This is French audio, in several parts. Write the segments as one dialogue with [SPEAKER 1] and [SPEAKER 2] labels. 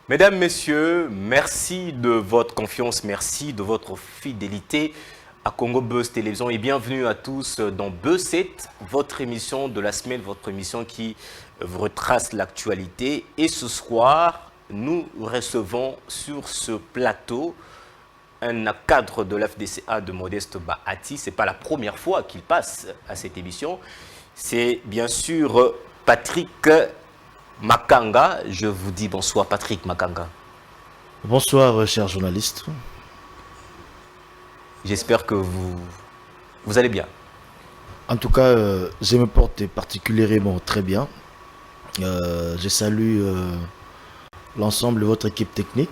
[SPEAKER 1] Mesdames, Messieurs, merci de votre confiance, merci de votre fidélité à Congo Buzz Télévision et bienvenue à tous dans Buzz 7, votre émission de la semaine, votre émission qui vous retrace l'actualité. Et ce soir, nous recevons sur ce plateau un cadre de l'FDCA de Modeste Bahati. Ce n'est pas la première fois qu'il passe à cette émission. C'est bien sûr Patrick Makanga. Je vous dis bonsoir Patrick Makanga.
[SPEAKER 2] Bonsoir chers journalistes.
[SPEAKER 1] J'espère que vous allez bien.
[SPEAKER 2] En tout cas, je me porte particulièrement très bien. Je salue l'ensemble de votre équipe technique.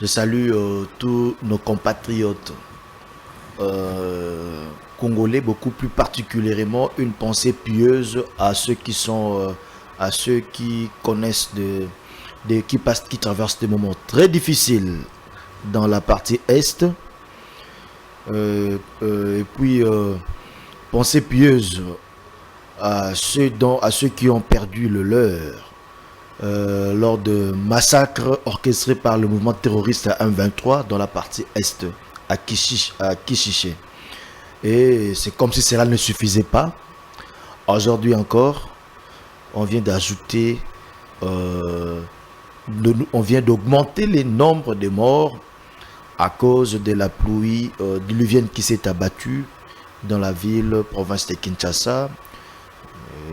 [SPEAKER 2] Je salue tous nos compatriotes congolais, beaucoup plus particulièrement une pensée pieuse à ceux qui sont, à ceux qui connaissent qui traversent des moments très difficiles dans la partie est. Et puis pensée pieuse à ceux qui ont perdu le leur lors de massacres orchestrés par le mouvement terroriste M23 dans la partie est à Kishiché. Et c'est comme si cela ne suffisait pas. Aujourd'hui encore, on vient d'ajouter, on vient d'augmenter les nombres de morts à cause de la pluie diluvienne qui s'est abattue dans la ville, province de Kinshasa.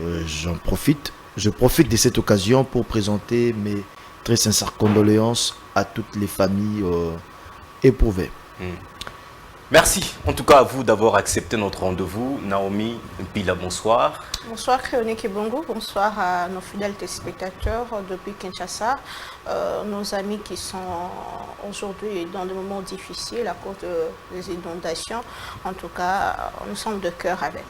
[SPEAKER 2] Je profite de cette occasion pour présenter mes très sincères condoléances à toutes les familles éprouvées.
[SPEAKER 1] Merci en tout cas à vous d'avoir accepté notre rendez-vous. Naomi Mpila, bonsoir.
[SPEAKER 3] Bonsoir Créoné Kibongo, bonsoir à nos fidèles téléspectateurs depuis Kinshasa, nos amis qui sont aujourd'hui dans des moments difficiles à cause des inondations. En tout cas, nous sommes de cœur avec.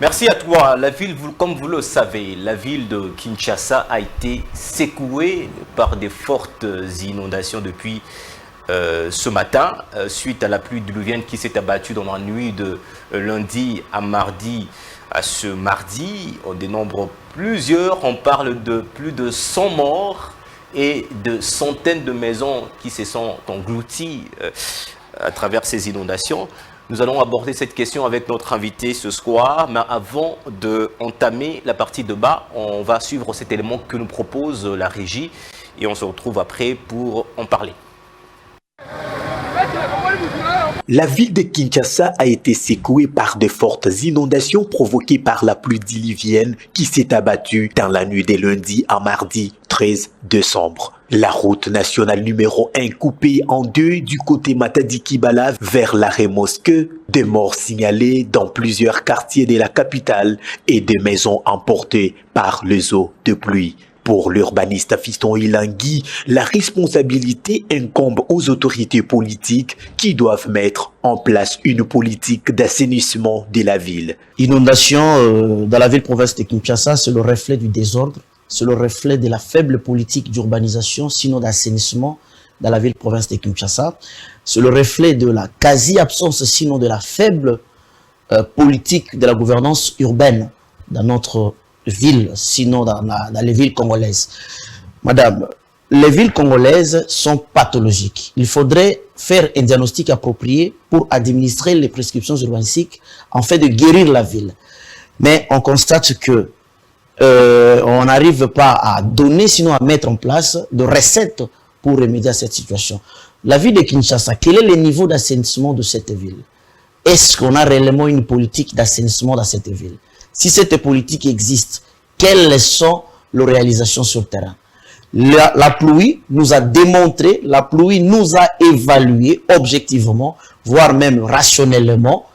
[SPEAKER 1] Merci à toi. La ville, comme vous le savez, la ville de Kinshasa a été secouée par des fortes inondations depuis ce matin, suite à la pluie diluvienne qui s'est abattue dans la nuit de lundi à mardi. À ce mardi, on dénombre plusieurs, on parle de plus de 100 morts et de centaines de maisons qui se sont englouties à travers ces inondations. Nous allons aborder cette question avec notre invité ce soir, mais avant d'entamer la partie de bas, on va suivre cet élément que nous propose la régie et on se retrouve après pour en parler.
[SPEAKER 4] La ville de Kinshasa a été secouée par de fortes inondations provoquées par la pluie diluvienne qui s'est abattue dans la nuit de lundi à mardi 13 décembre. La route nationale numéro 1 coupée en deux du côté Matadi-Kibala vers l'arrêt Mosquée, des morts signalés dans plusieurs quartiers de la capitale et des maisons emportées par les eaux de pluie. Pour l'urbaniste Fiston Ilangui, la responsabilité incombe aux autorités politiques qui doivent mettre en place une politique d'assainissement de la ville.
[SPEAKER 5] Inondation dans la ville-province de Kinshasa, c'est le reflet du désordre, c'est le reflet de la faible politique d'urbanisation, sinon d'assainissement dans la ville-province de Kinshasa. C'est le reflet de la quasi-absence, sinon de la faible politique de la gouvernance urbaine dans notre villes, sinon dans les villes congolaises. Madame, les villes congolaises sont pathologiques. Il faudrait faire un diagnostic approprié pour administrer les prescriptions urbanistiques en fait de guérir la ville. Mais on constate que on n'arrive pas à donner, sinon à mettre en place de recettes pour remédier à cette situation. La ville de Kinshasa, quel est le niveau d'assainissement de cette ville? Est-ce qu'on a réellement une politique d'assainissement dans cette ville? Si cette politique existe, quelles sont les réalisations sur le terrain? La pluie nous a démontré, la pluie nous a évalué objectivement, voire même rationnellement,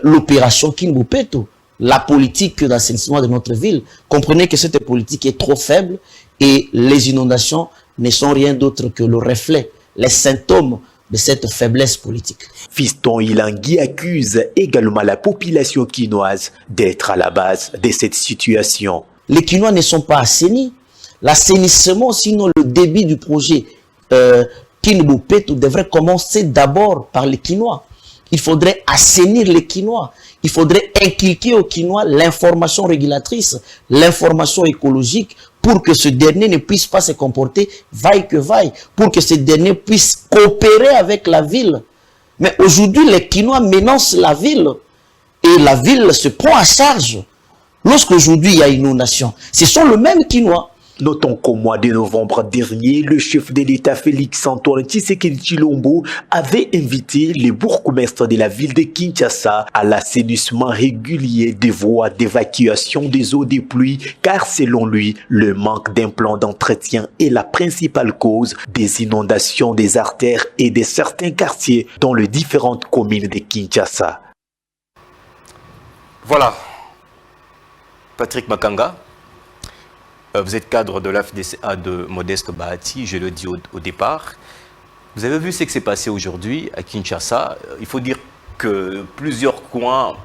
[SPEAKER 5] l'opération Kimbupeto, la politique d'assainissement de notre ville. Comprenez que cette politique est trop faible et les inondations ne sont rien d'autre que le reflet, les symptômes de cette faiblesse politique.
[SPEAKER 4] Fiston Ilangui accuse également la population quinoise d'être à la base de cette situation.
[SPEAKER 5] Les Quinois ne sont pas assainis. L'assainissement, sinon le débit du projet Kimbupeto devrait commencer d'abord par les Quinois. Il faudrait assainir les Quinois. Il faudrait inculquer aux Quinois l'information régulatrice, l'information écologique pour que ce dernier ne puisse pas se comporter vaille que vaille, pour que ce dernier puisse coopérer avec la ville. Mais aujourd'hui, les Kinois menacent la ville et la ville se prend à charge. Lorsqu'aujourd'hui il y a inondation, ce sont les mêmes Kinois.
[SPEAKER 4] Notons qu'au mois de novembre dernier, le chef de l'État Félix-Antoine Tshisekedi Tshilombo avait invité les bourgmestres de la ville de Kinshasa à l'assainissement régulier des voies d'évacuation des eaux des pluies, car selon lui, le manque d'un plan d'entretien est la principale cause des inondations des artères et de certains quartiers dans les différentes communes de Kinshasa.
[SPEAKER 1] Voilà. Patrick Makanga. Vous êtes cadre de l'AFDCA de Modeste Bahati, je le dis au départ. Vous avez vu ce qui s'est passé aujourd'hui à Kinshasa. Il faut dire que plusieurs coins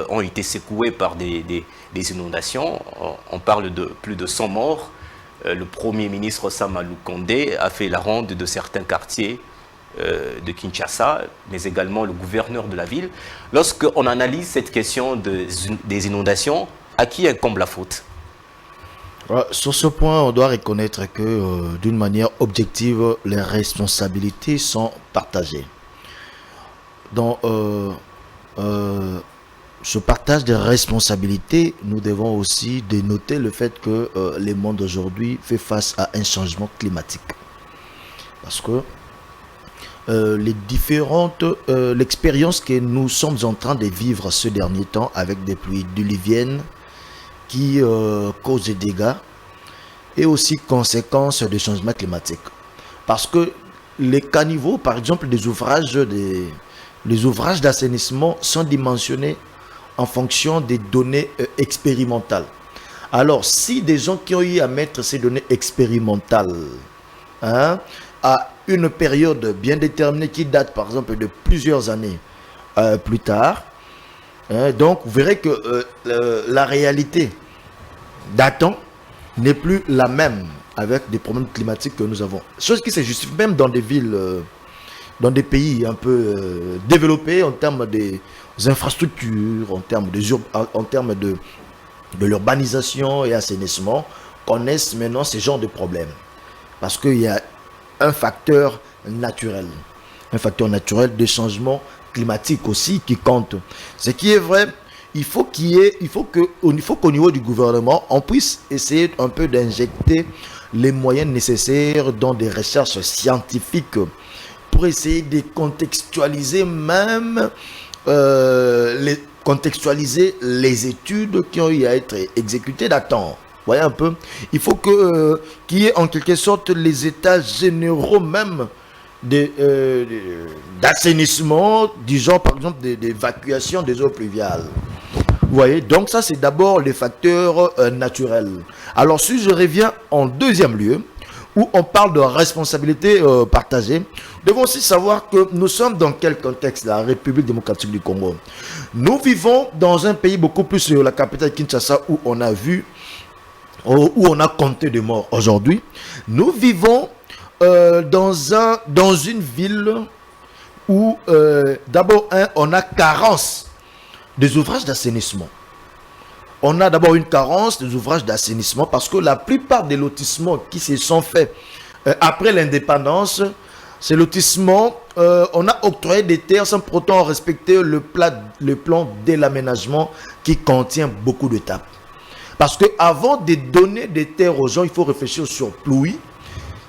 [SPEAKER 1] ont été secoués par des inondations. On parle de plus de 100 morts. Le Premier ministre Samalou Kondé a fait la ronde de certains quartiers de Kinshasa, mais également le gouverneur de la ville. Lorsqu'on analyse cette question des inondations, à qui incombe la faute ?
[SPEAKER 2] Sur ce point, on doit reconnaître que d'une manière objective, les responsabilités sont partagées. Dans ce partage des responsabilités, nous devons aussi dénoter le fait que le monde aujourd'hui fait face à un changement climatique. Parce que l'expérience que nous sommes en train de vivre ce dernier temps avec des pluies diluviennes qui causent des dégâts et aussi conséquences des changements climatiques. Parce que les caniveaux, par exemple, les ouvrages d'assainissement sont dimensionnés en fonction des données expérimentales. Alors, si des gens qui ont eu à mettre ces données expérimentales à une période bien déterminée qui date, par exemple, de plusieurs années plus tard, donc vous verrez que la réalité datant n'est plus la même avec des problèmes climatiques que nous avons. Chose qui se justifie même dans des villes, dans des pays un peu développés en termes des infrastructures, en termes de l'urbanisation et assainissement, connaissent maintenant ce genre de problèmes. Parce qu'il y a un facteur naturel de changement climatique aussi qui compte. Ce qui est vrai, il faut qu'au niveau du gouvernement, on puisse essayer un peu d'injecter les moyens nécessaires dans des recherches scientifiques pour essayer de contextualiser même contextualiser les études qui ont eu à être exécutées d'attendre. Vous voyez un peu, il faut qu'il y ait en quelque sorte les états généraux même d'assainissement, disons par exemple d'évacuation des eaux pluviales. Vous voyez, donc ça c'est d'abord les facteurs naturels. Alors si je reviens en deuxième lieu, où on parle de responsabilité partagée, nous devons aussi savoir que nous sommes dans quel contexte, la République démocratique du Congo. Nous vivons dans un pays beaucoup plus sur la capitale Kinshasa où on a compté de morts aujourd'hui. Nous vivons dans une ville où d'abord on a carence des ouvrages d'assainissement. On a d'abord une carence des ouvrages d'assainissement parce que la plupart des lotissements qui se sont faits après l'indépendance, ces lotissements, on a octroyé des terres sans pourtant respecter le plan de l'aménagement qui contient beaucoup d'étapes. Parce qu'avant de donner des terres aux gens, il faut réfléchir sur pluie,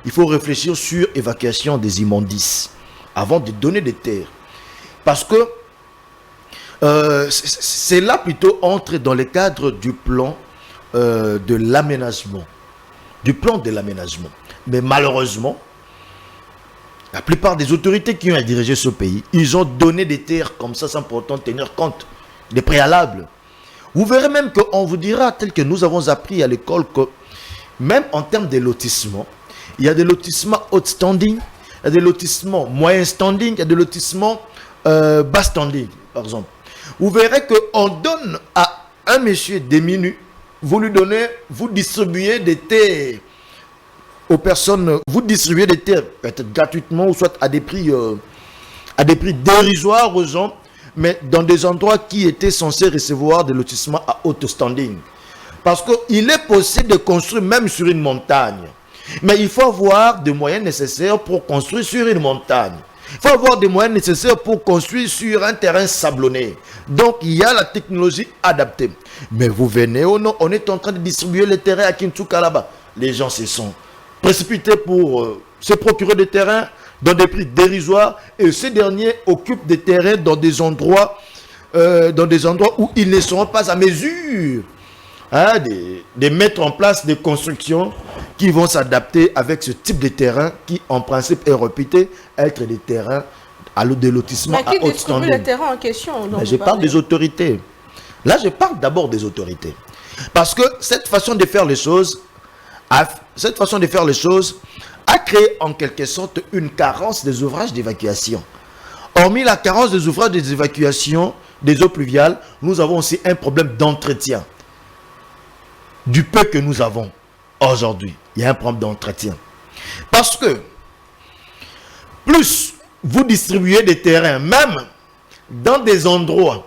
[SPEAKER 2] il faut réfléchir sur évacuation des immondices, avant de donner des terres. Parce que c'est là plutôt entre dans le cadre du plan de l'aménagement. Mais malheureusement, la plupart des autorités qui ont à diriger ce pays, ils ont donné des terres comme ça sans pourtant tenir compte des préalables. Vous verrez même qu'on vous dira, tel que nous avons appris à l'école, que même en termes de lotissement, il y a des lotissements haut standing, il y a des lotissements moyen standing, il y a des lotissements bas standing, par exemple. Vous verrez qu'on donne à un monsieur des minutes, vous distribuez des terres aux personnes, vous distribuez des terres peut-être gratuitement ou soit à des prix dérisoires aux gens, mais dans des endroits qui étaient censés recevoir des lotissements à haut standing. Parce qu'il est possible de construire même sur une montagne. Mais il faut avoir des moyens nécessaires pour construire sur une montagne. Il faut avoir des moyens nécessaires pour construire sur un terrain sablonné. Donc, il y a la technologie adaptée. Mais vous venez ou non, on est en train de distribuer les terrains à Kintuka là-bas. Les gens se sont précipités pour se procurer des terrains dans des prix dérisoires. Et ces derniers occupent des terrains dans des endroits où ils ne seront pas à mesure de mettre en place des constructions qui vont s'adapter avec ce type de terrain qui, en principe, est réputé être des terrains de lotissement à haute
[SPEAKER 3] standard. Mais qui distribue les terrains en question?
[SPEAKER 2] Je parle des autorités. Là, je parle d'abord des autorités. Parce que cette façon de faire les choses a créé en quelque sorte une carence des ouvrages d'évacuation. Hormis la carence des ouvrages d'évacuation des eaux pluviales, nous avons aussi un problème d'entretien. Du peu que nous avons aujourd'hui, il y a un problème d'entretien. Parce que plus vous distribuez des terrains, même dans des endroits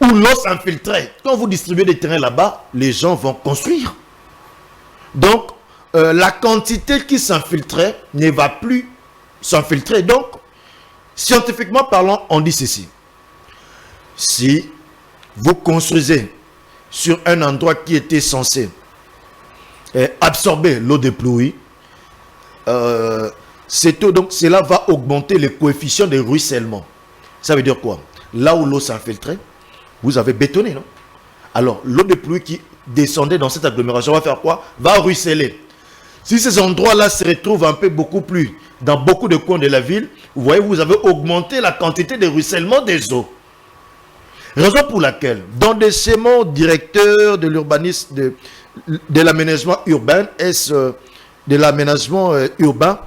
[SPEAKER 2] où l'eau s'infiltrait, quand vous distribuez des terrains là-bas, les gens vont construire. Donc, la quantité qui s'infiltrait ne va plus s'infiltrer. Donc, scientifiquement parlant, on dit ceci. Si vous construisez sur un endroit qui était censé absorber l'eau de pluie, donc cela va augmenter le coefficient de ruissellement. Ça veut dire quoi? Là où l'eau s'infiltrait, vous avez bétonné, non? Alors, l'eau de pluie qui descendait dans cette agglomération va faire quoi? Va ruisseler. Si ces endroits-là se retrouvent un peu beaucoup plus dans beaucoup de coins de la ville, vous voyez, vous avez augmenté la quantité de ruissellement des eaux. Raison pour laquelle, dans des schémas directeurs de l'urbanisme, de l'aménagement urbain, de l'aménagement urbain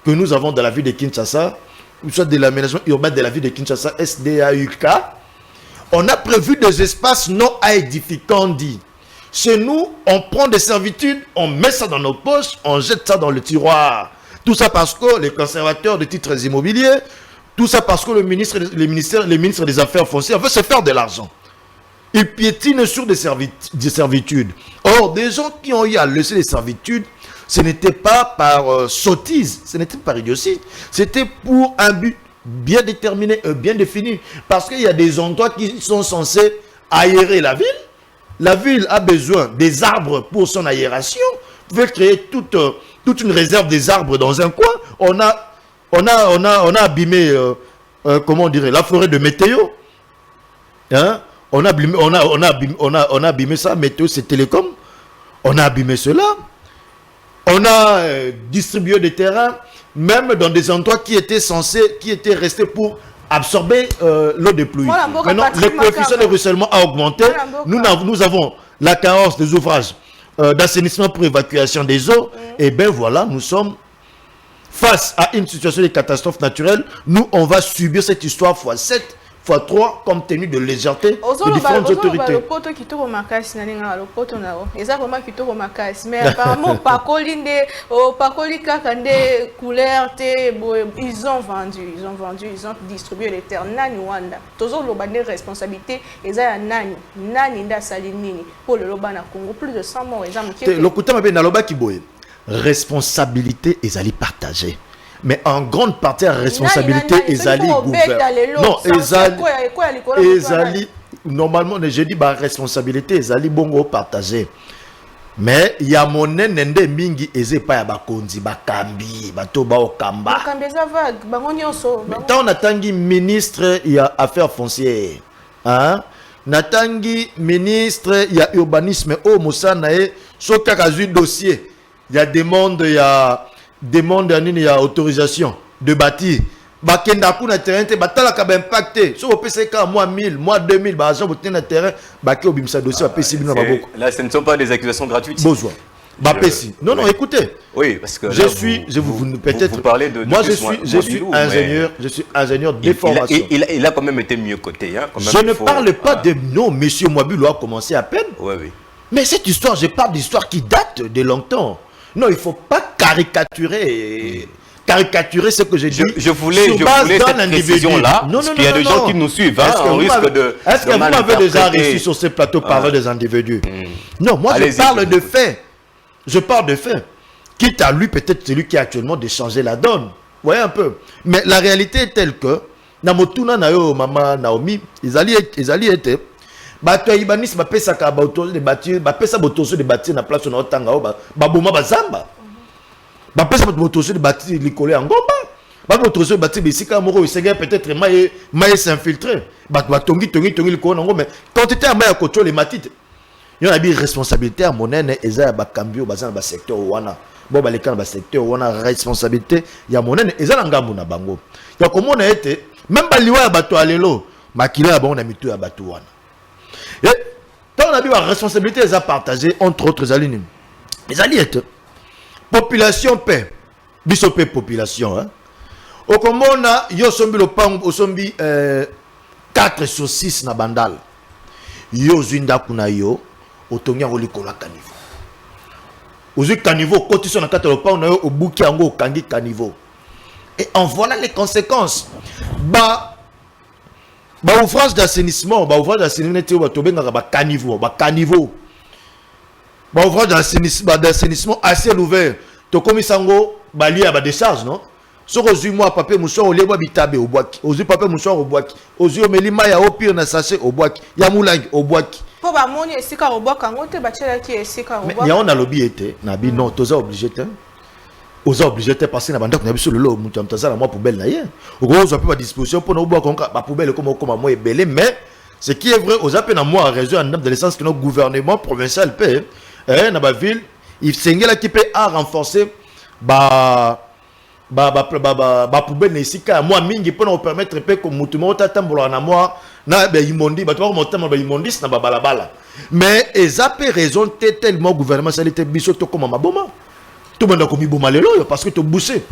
[SPEAKER 2] que nous avons dans la ville de Kinshasa, ou soit de l'aménagement urbain de la ville de Kinshasa, SDAUK, on a prévu des espaces non aedificants dits. Chez nous, on prend des servitudes, on met ça dans nos poches, on jette ça dans le tiroir. Tout ça parce que les conservateurs de titres immobiliers, tout ça parce que le ministre des Affaires foncières veut se faire de l'argent. Ils piétinent sur des servitudes. Or, des gens qui ont eu à laisser les servitudes, ce n'était pas par sottise, ce n'était pas par idiotie, c'était pour un but bien déterminé, bien défini. Parce qu'il y a des endroits qui sont censés aérer la ville. La ville a besoin des arbres pour son aération. Vous pouvez créer toute une réserve des arbres dans un coin. On a abîmé, comment on dirait, la forêt de Météo. Hein? On a abîmé ça, Météo, c'est Télécom. On a abîmé cela. On a distribué des terrains, même dans des endroits qui étaient restés pour absorber l'eau de pluie. Maintenant, le coefficient de ruissellement a augmenté. Nous avons la carence des ouvrages d'assainissement pour évacuation des eaux. Et bien voilà, nous sommes face à une situation de catastrophe naturelle. Nous, on va subir cette histoire x7, x3, compte tenu de légèreté de différentes autorités.
[SPEAKER 3] Mais apparemment, ils ont vendu, ils ont distribué les terres. Nani Wanda. Toujours le responsabilité, ils ont Nani Salinini pour le Lobana Congo. Plus de 100 morts.
[SPEAKER 2] Le côté qui boye. Responsabilité et ali partagée. Mais en grande partie la responsabilité est ali gouvernement. Non, ezali normalement je dis bah responsabilité est ali bongo partagée. Mais il y a mon nende mingi eze pa ya bakonzi bakambi bato ba okamba. Mais tant natangi ministre il y a affaires foncières. Hein? Natangi ministre il y a urbanisme au Moussana et soka kazu dossier. Il y a demande, il y a autorisation de bâtir. Bakenda kuna terrain te batala ka ba impacté. So opese ka moi 1000, moi 2000 ba agent botin na terrain, ba ke obimsa dossier ba pesi bino ba boko.
[SPEAKER 1] Là ce ne sont pas des accusations gratuites.
[SPEAKER 2] Besoin. Ba pesi. Non non, écoutez.
[SPEAKER 1] Oui, parce que
[SPEAKER 2] vous peut-être
[SPEAKER 1] parlez de
[SPEAKER 2] moi je suis ingénieur de formation.
[SPEAKER 1] Il a quand même été mieux coté hein,
[SPEAKER 2] je ne parle pas de non, monsieur Mwabulo a commencé à peine.
[SPEAKER 1] Oui oui.
[SPEAKER 2] Mais cette histoire, je parle d'histoire qui date de longtemps. Non, il ne faut pas caricaturer caricaturer ce que j'ai dit.
[SPEAKER 1] Je voulais cette précision-là, parce qu'il y a des gens qui nous suivent, on risque de...
[SPEAKER 2] Est-ce que vous m'avez déjà reçu sur ce plateau parler des individus? Non, moi je parle de faits. Je parle de faits. Quitte à lui, peut-être celui qui a actuellement de changer la donne. Vous voyez un peu. Mais la réalité est telle que, Namotuna Nayo, Maman Naomi, ils allaient être... Bato Ibanis ba pesa ka ba autour de bâtir ba pesa botoso de bâtir na place na otanga ba boma bazamba ba pesa botoso de bâtir likolé en ngomba ba botoso de bâtir bisika moko isega peut-être maye s'infiltrer ba tongi likolo na ngomba quand tu étais à maya koto les matite il y a une responsabilité à monene eza ba cambio bazana ba secteur wana bo ba lekana ba secteur wana responsabilité ya monene eza na ngambu na bango ya komona ete même ba liwa ya bato alelo makila ya bango na mitu ya bato wana. Et quand on a vu la responsabilité, les a partagées entre autres les alliés. Les alliés, population paix, bisopé population. Hein. Au Comona, yo sombi le pang, au sombi 4 sur 6 na bandal. Yo zinda kuna yo, otongia olikola caniveau. Ozu caniveau, quand ils sont na 4 le pang na yo, au bouki ango kangi caniveau. Et en voilà les conséquences. Ouvrage d'assainissement, ouvrage d'assainissement assez ouvert. To comme sango bali à décharge non. So rezu moi papier mouchoir au lebo bitabe au boaki. Ozu papier mouchoir au boaki. Ozu melima ya au pire na sachet au boaki. Ya moulangi au boaki.
[SPEAKER 3] Po ba moni esika au boaki ngote bachela ki esika au boaki.
[SPEAKER 2] Mais ya on a lobby été na bi non toza obligé te. Oza obligé de passer na banda ko na biso lelo mutu amtaza na moi poubelle na ye. Ozo peut pas disposition pour na bois ba poubelle comme moi ebelé mais ce qui est vrai oza pe na moi réseau en de l'essence que notre gouvernement provincial paie na ba ville il sengela qui peut à renforcer ba poubelle na isika moi mingi pour nous permettre pe ko mutu mo tatambola na moi na ba imondi ba to mo tambola ba imondis na ba balabala mais eza pe raison tellement gouvernement salité biso to comme maboma. Tout le monde a commis bon parce que tu as boussé.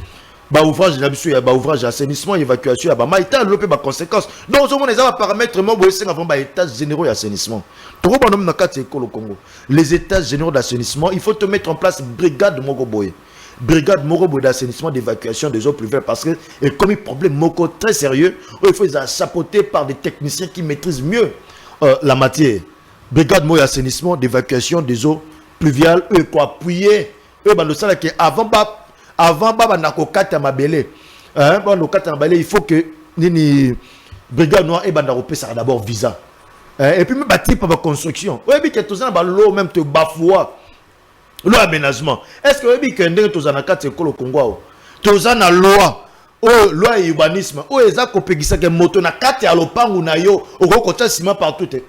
[SPEAKER 2] Ouvrage d'assainissement, évacuation, maïta, l'opé, conséquences. Donc, on a des paramètres, moi, vous savez, avant, états généraux d'assainissement. Trop bon homme dans le Congo. Les états généraux d'assainissement, il faut te mettre en place brigade Mogoboy. Brigade Mogoboy d'assainissement, d'évacuation des eaux pluviales parce que il comme un problème Moko très sérieux, il faut les chapeauter par des techniciens qui maîtrisent mieux la matière. Brigade Mogoboy d'assainissement, d'évacuation des eaux pluviales, eux, pour appuyer. Avant nako kata mabele il faut que nini brigade noire et banda ça d'abord visa et puis même bâti pour la construction oui que tous en l'eau même te bafoua l'eau aménagement est-ce que oui que ndenge tous en kata ekolo Congo tous en loi loi urbanisme eza kopekisa ke moto na kata ya lopangu na yo okokota ciment partout te.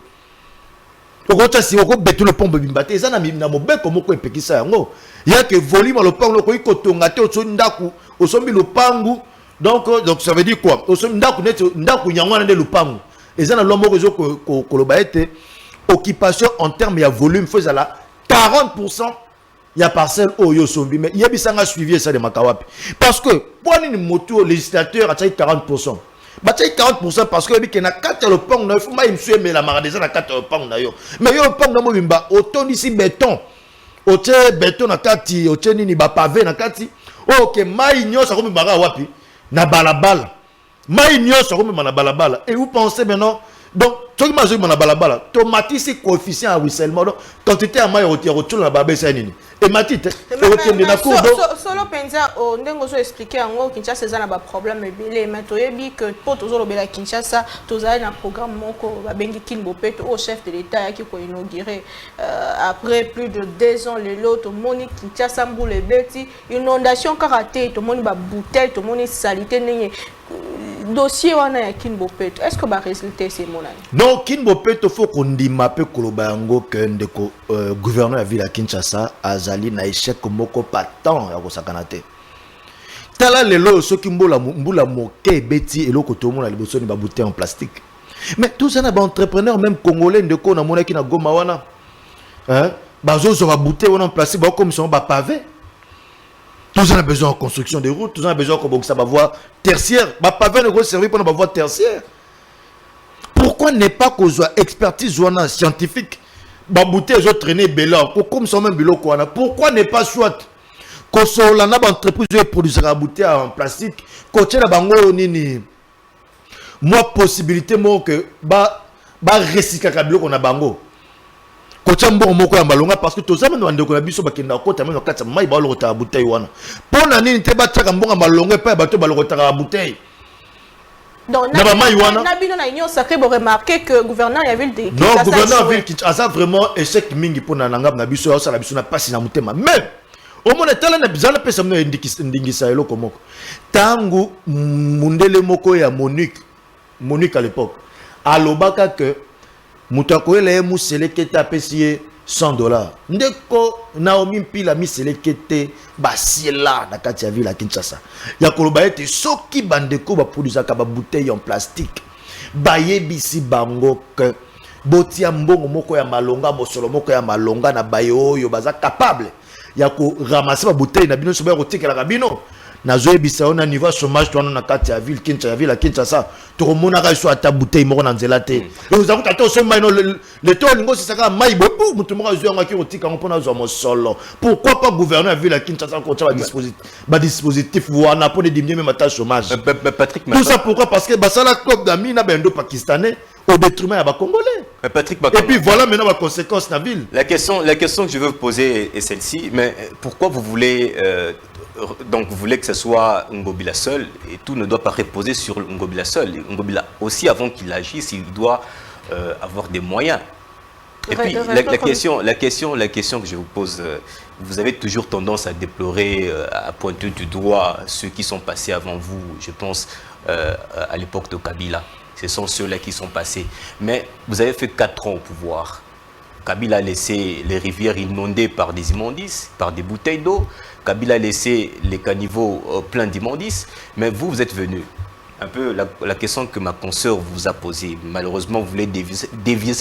[SPEAKER 2] Okota si oko betu le pombe bimbate eza na mobeko moko epekisa yango ya que volume le pangu ko ikotonga te osondaku osombi le pangu donc ça veut dire quoi osombi ndaku nyangwana de le pangu eza na lomo rezo ko loba ete occupation en termes ya volume faisait là 40% ya parcelle oyo sombi mais yebisanga suivi ça de makawapi parce que pour ni moto législateur a 40%. Bataille 40% parce que il y a 4 le pont na faut même suer mais la maradeza na 4 le pont na yo mais yo le pont na mo bimba autant ici béton ote béton na kati ote nini ba pavé na kati OK mai nyosa ko mbara wapi na balabala mai nyosa ko mbara na balabala et vous pensez maintenant donc toi qui m'as na balabala tomatisi coefficient à ruissellement quantité à mai retour na babé ça nini et matite
[SPEAKER 3] solo penza o ndengo zo expliquer en Kinshasa ça na ba problème ebele mais to yebi que pour toujours lobela Kinshasa tozali na programme moko ba bengi Kinbopeto au chef de l'état qui ko inaugurer après plus de 2 ans le lot moni Kinshasa mbule beti inondation karaté to moni ba bouteille to moni salité nenye dossier wana ya Kinbopeto est-ce que ba résultat c'est mon ami
[SPEAKER 2] non Kinbopeto faut qu'on ndima pe koloba yango que ndeko gouverneur ya ville ya Kinshasa azali na échec moko patent ya kosakana te tala lelo soki mbula moke beti eloko to mona liboso ni ba bouteille en plastique mais tout ça na ba entrepreneur même congolais ndeko na mona ki na Goma wana bazozo ba bouteille wana en plastique ba comme son ba pavé. Tous on a besoin de construction de routes, tous on a besoin de ça va voir tertiaire. Ma pavé ne servir pour nous voir tertiaire. Pourquoi n'est pas qu'on soit expertise scientifique? Babouté les autres traîner béla, comme son même bilo quoi. Pourquoi n'est pas soit kosola na ba entreprise et produire la bouteille en plastique côté la bango nini moi possibilité mo que ba recycler kabilo ko na bango côté mbongo moko ya malonga parce que to ça meno ndeko na biso bakenda kota meno kata mai ba lo ta bouteille wana pona nini te ba tsaka mbongo malonga pa ba to ba lo ta bouteille.
[SPEAKER 3] Donc, Nabino na union sacrée pour remarquer que le gouverneur de la ville de Kinshasa. Non, le gouverneur de la ville de Kinshasa vraiment échec mingi pour nangab na biso ça la biso na pas na mutema même au moins tala na bizala pesa mno ndingisa elo komoko tangu mundele moko ya Monique à l'époque alobaka que mutakoele mu seleketa pesier $100 ndeko Naomi Mpila mi selekete basiela na kati ya ville ya Kinshasa ya koloba ete soki bandeko ba produisa ka ba bouteille en plastique bayebisi bango que botia mbongo moko ya malonga bosolo moko ya malonga na bayo baza capable ya ko ramasser ba bouteille na bino so ba ko tikela ka bino na zoebisa on a niveau chômage to na kati ya ville Kinshasa to mona ka so ata bouteille moko na nzela te nous avons tato so mai no le to lingo si saka mai bo mutu moko zo ngaki ko tika mpona zo mo solo pourquoi pas gouverneur ville Kinshasa ko tsa ba dispositif wana pour diminuer même ta chômage
[SPEAKER 1] Patrick
[SPEAKER 2] tout ça pourquoi parce que basala club d'amis na bendo pakistanais au détriment à Congolais.
[SPEAKER 1] Patrick,
[SPEAKER 2] et puis voilà maintenant la conséquence de la ville.
[SPEAKER 1] La question que je veux vous poser est celle-ci. Mais pourquoi vous voulez donc vous voulez que ce soit Ngobila seul et tout ne doit pas reposer sur Ngobila seul. Ngobila aussi avant qu'il agisse, il doit avoir des moyens. Et puis la question que je vous pose, vous avez toujours tendance à déplorer, à pointer du doigt ceux qui sont passés avant vous. Je pense à l'époque de Kabila. Ce sont ceux-là qui sont passés. Mais vous avez fait 4 ans au pouvoir. Kabila a laissé les rivières inondées par des immondices, par des bouteilles d'eau. Kabila a laissé les caniveaux pleins d'immondices. Mais vous êtes venu. Un peu la question que ma consoeur vous a posée. Malheureusement, vous voulez dévier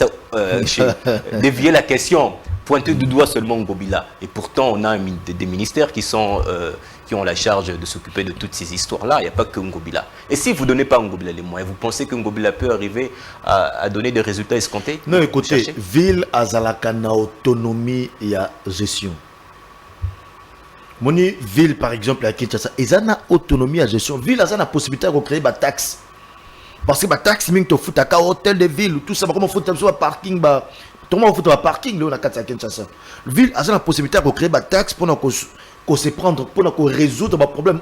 [SPEAKER 1] la question. Pointer du doigt seulement Ngobila. Et pourtant, on a des ministères qui ont la charge de s'occuper de toutes ces histoires-là. Il n'y a pas que Ngobila. Et si vous ne donnez pas à Ngobila les moyens, vous pensez que Ngobila peut arriver à donner des résultats escomptés?
[SPEAKER 2] Non, écoutez, ville azalaka na autonomie et à gestion. Moni ville par exemple à Kinshasa, ils ont autonomie à gestion. Ville a la possibilité de créer des taxes. Parce que les taxes, même tu fous à hôtel de ville, tout ça, comment faut un parking, tout le monde faut un parking là, on a Kinshasa. Ville a la possibilité de créer des taxes pour se prendre, pour résoudre les problèmes.